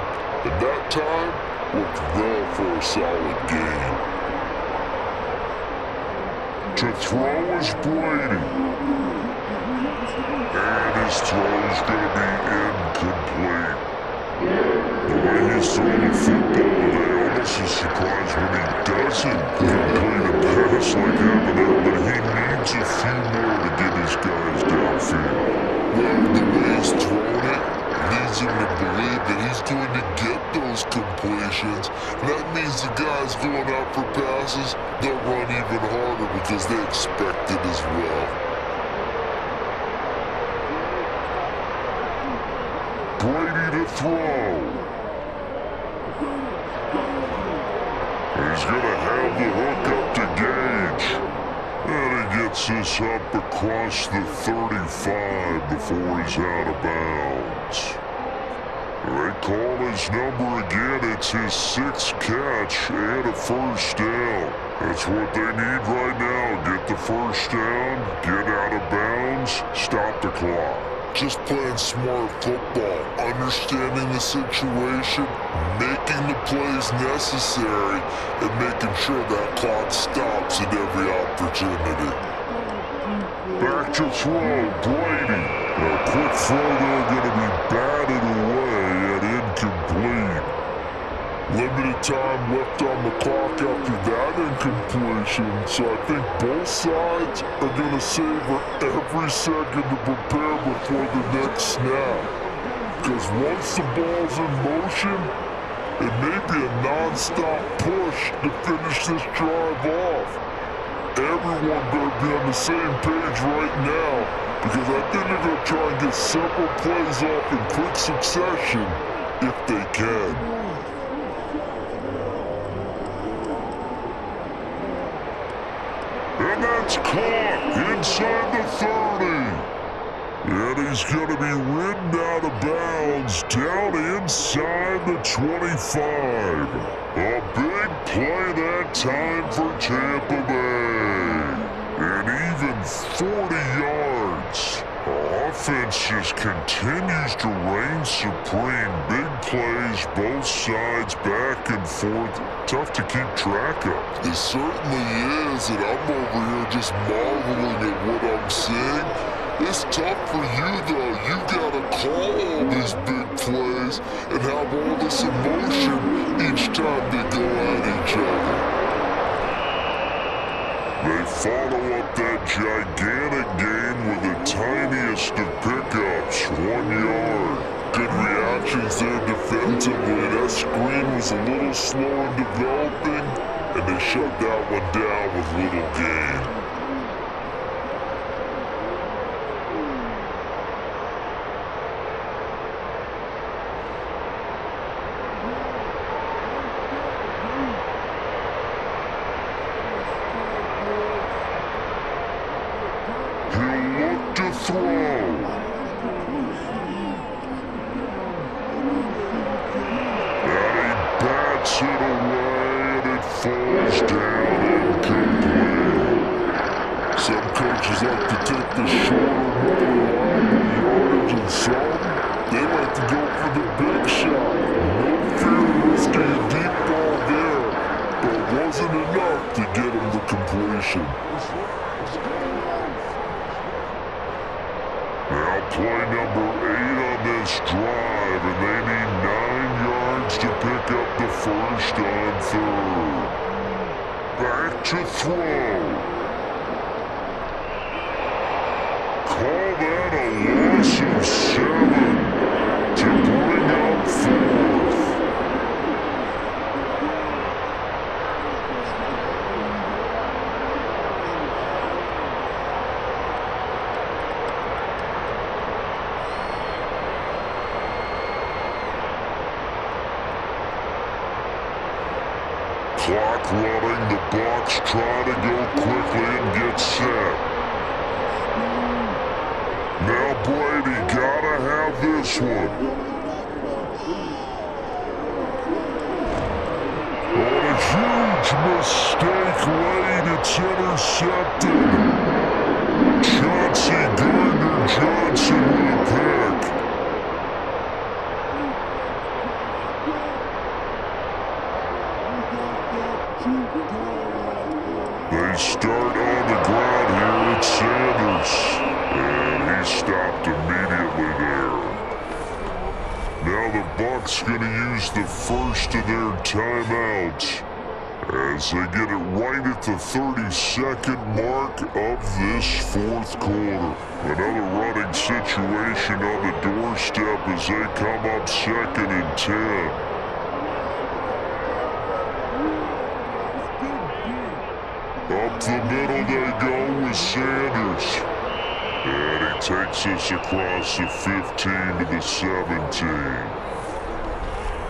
and that time worked well for a solid gain. To throw is Brady. And his throw is going to be incomplete. The way he's throwing the football today, almost a surprise when he doesn't complete a pass like happened there, but he needs a few more to get his guys downfield. Well, the way he's throwing it leads him to believe that he's going to get those completions. And that means the guys going out for passes, they'll run even harder because they expect it as well. Brady to throw. He's going to have the hook up to Gage. And he gets this up across the 35 before he's out of bounds. They call his number again. It's his 6th catch and a first down. That's what they need right now. Get the first down, get out of bounds, stop the clock. Just playing smart football, understanding the situation, making the plays necessary, and making sure that clock stops at every opportunity. Back to throw, Brady. A quick throw there, going to be batted away and incomplete. Limited time left on the clock after that incompletion, so I think both sides are going to savor every second to prepare before the next snap. Because once the ball's in motion, it may be a non-stop push to finish this drive off. Everyone better be on the same page right now, because I think they're going to try and get several plays off in quick succession if they can. And that's caught inside the 30. And he's going to be ridden out of bounds down inside the 25. A big play that time for Tampa Bay. And even 40 yards. Offense just continues to reign supreme. Big plays, both sides, back and forth. Tough to keep track of. It certainly is, and I'm over here just marveling at what I'm seeing. It's tough for you, though. You gotta call all these big plays and have all this emotion each time they go at each other. They follow up that gigantic gain with the tiniest of pickups, 1 yard. Good reactions there defensively. That screen was a little slow in developing, and they shut that one down with little gain. Throw. And he bats it away, and it falls down incomplete. Some coaches like to take the shorter, more reliable yardage, and some, they like to go for the big shot. No fear risking a deep ball there, but it wasn't enough to get him the completion. Play number 8 on this drive, and they need 9 yards to pick up the first on third. back to throw. Call that a loss of 7 to bring up 4th. Clock running, the Bucs trying to go quickly and get set. Now Brady gotta have this one. On a huge mistake late, it's intercepted. Chauncey Gardner-Johnson with a pick. They start on the ground here at Sanders, and he stopped immediately there. Now the Bucs going to use the first of their timeouts as they get it right at the 32nd mark of this 4th quarter. Another running situation on the doorstep as they come up 2nd and 10. Up the middle they go with Sanders. And he takes us across the 15 to the 17.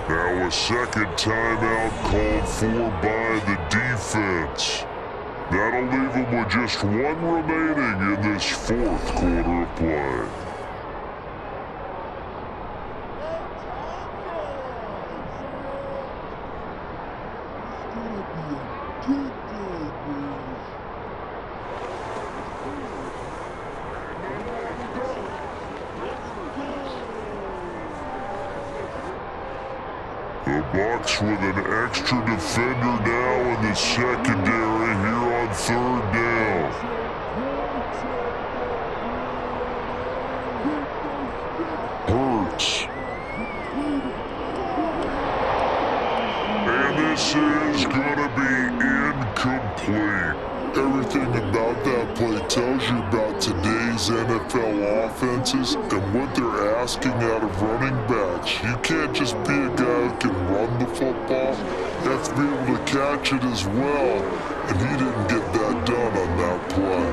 Now a second timeout called for by the defense. That'll leave them with just 1 remaining in this 4th quarter of play. The Bucs with an extra defender now in the secondary here on 3rd down. Hurts. And this is going to be incomplete. Everything about that play tells you about today's NFL offenses and what they're asking out of running backs. You can't just be a guy who can run the football. You have to be able to catch it as well, and he didn't get that done on that play.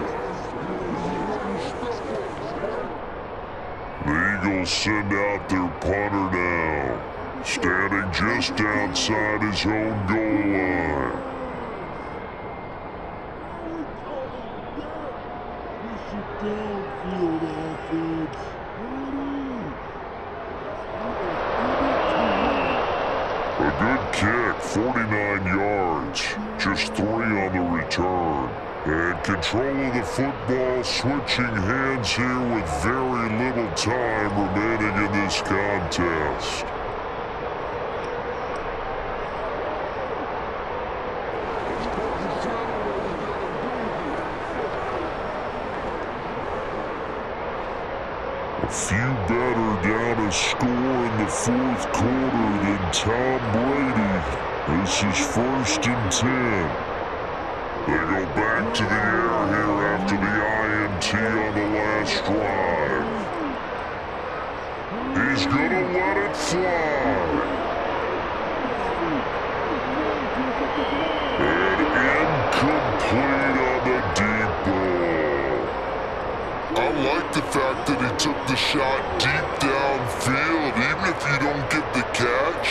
The Eagles send out their punter now, standing just outside his own goal line. A good kick, 49 yards, just 3 on the return. And control of the football switching hands here with very little time remaining in this contest. A few better down a score in the 4th quarter than Tom Brady. This is 1st and 10. They go back to the air here after the INT on the last drive. He's gonna let it fly. And incomplete on the deep ball. I like the fact that he took the shot deep downfield. Even if you don't get the catch,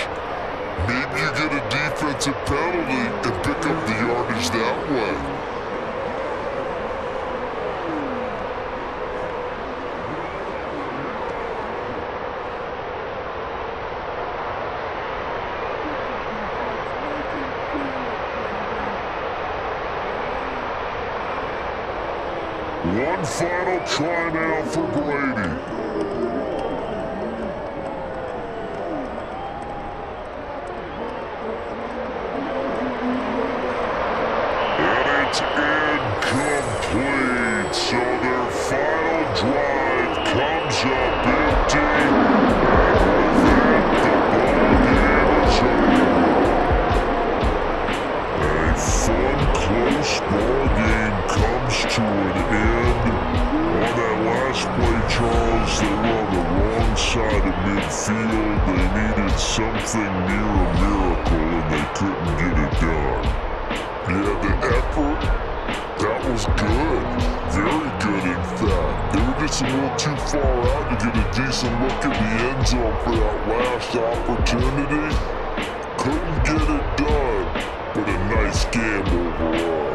maybe you get a defensive penalty and pick up the yardage that way. One final try now for Brady. And it's incomplete. So their final drive comes up empty. And with that, the ball game is over. A fun this ball game comes to an end. On that last play, Charles, they were on the wrong side of midfield. They needed something near a miracle, and they couldn't get it done. Yeah, the effort, that was good. Very good, in fact. They were just a little too far out to get a decent look in the end zone for that last opportunity. Couldn't get it done, but a nice game overall.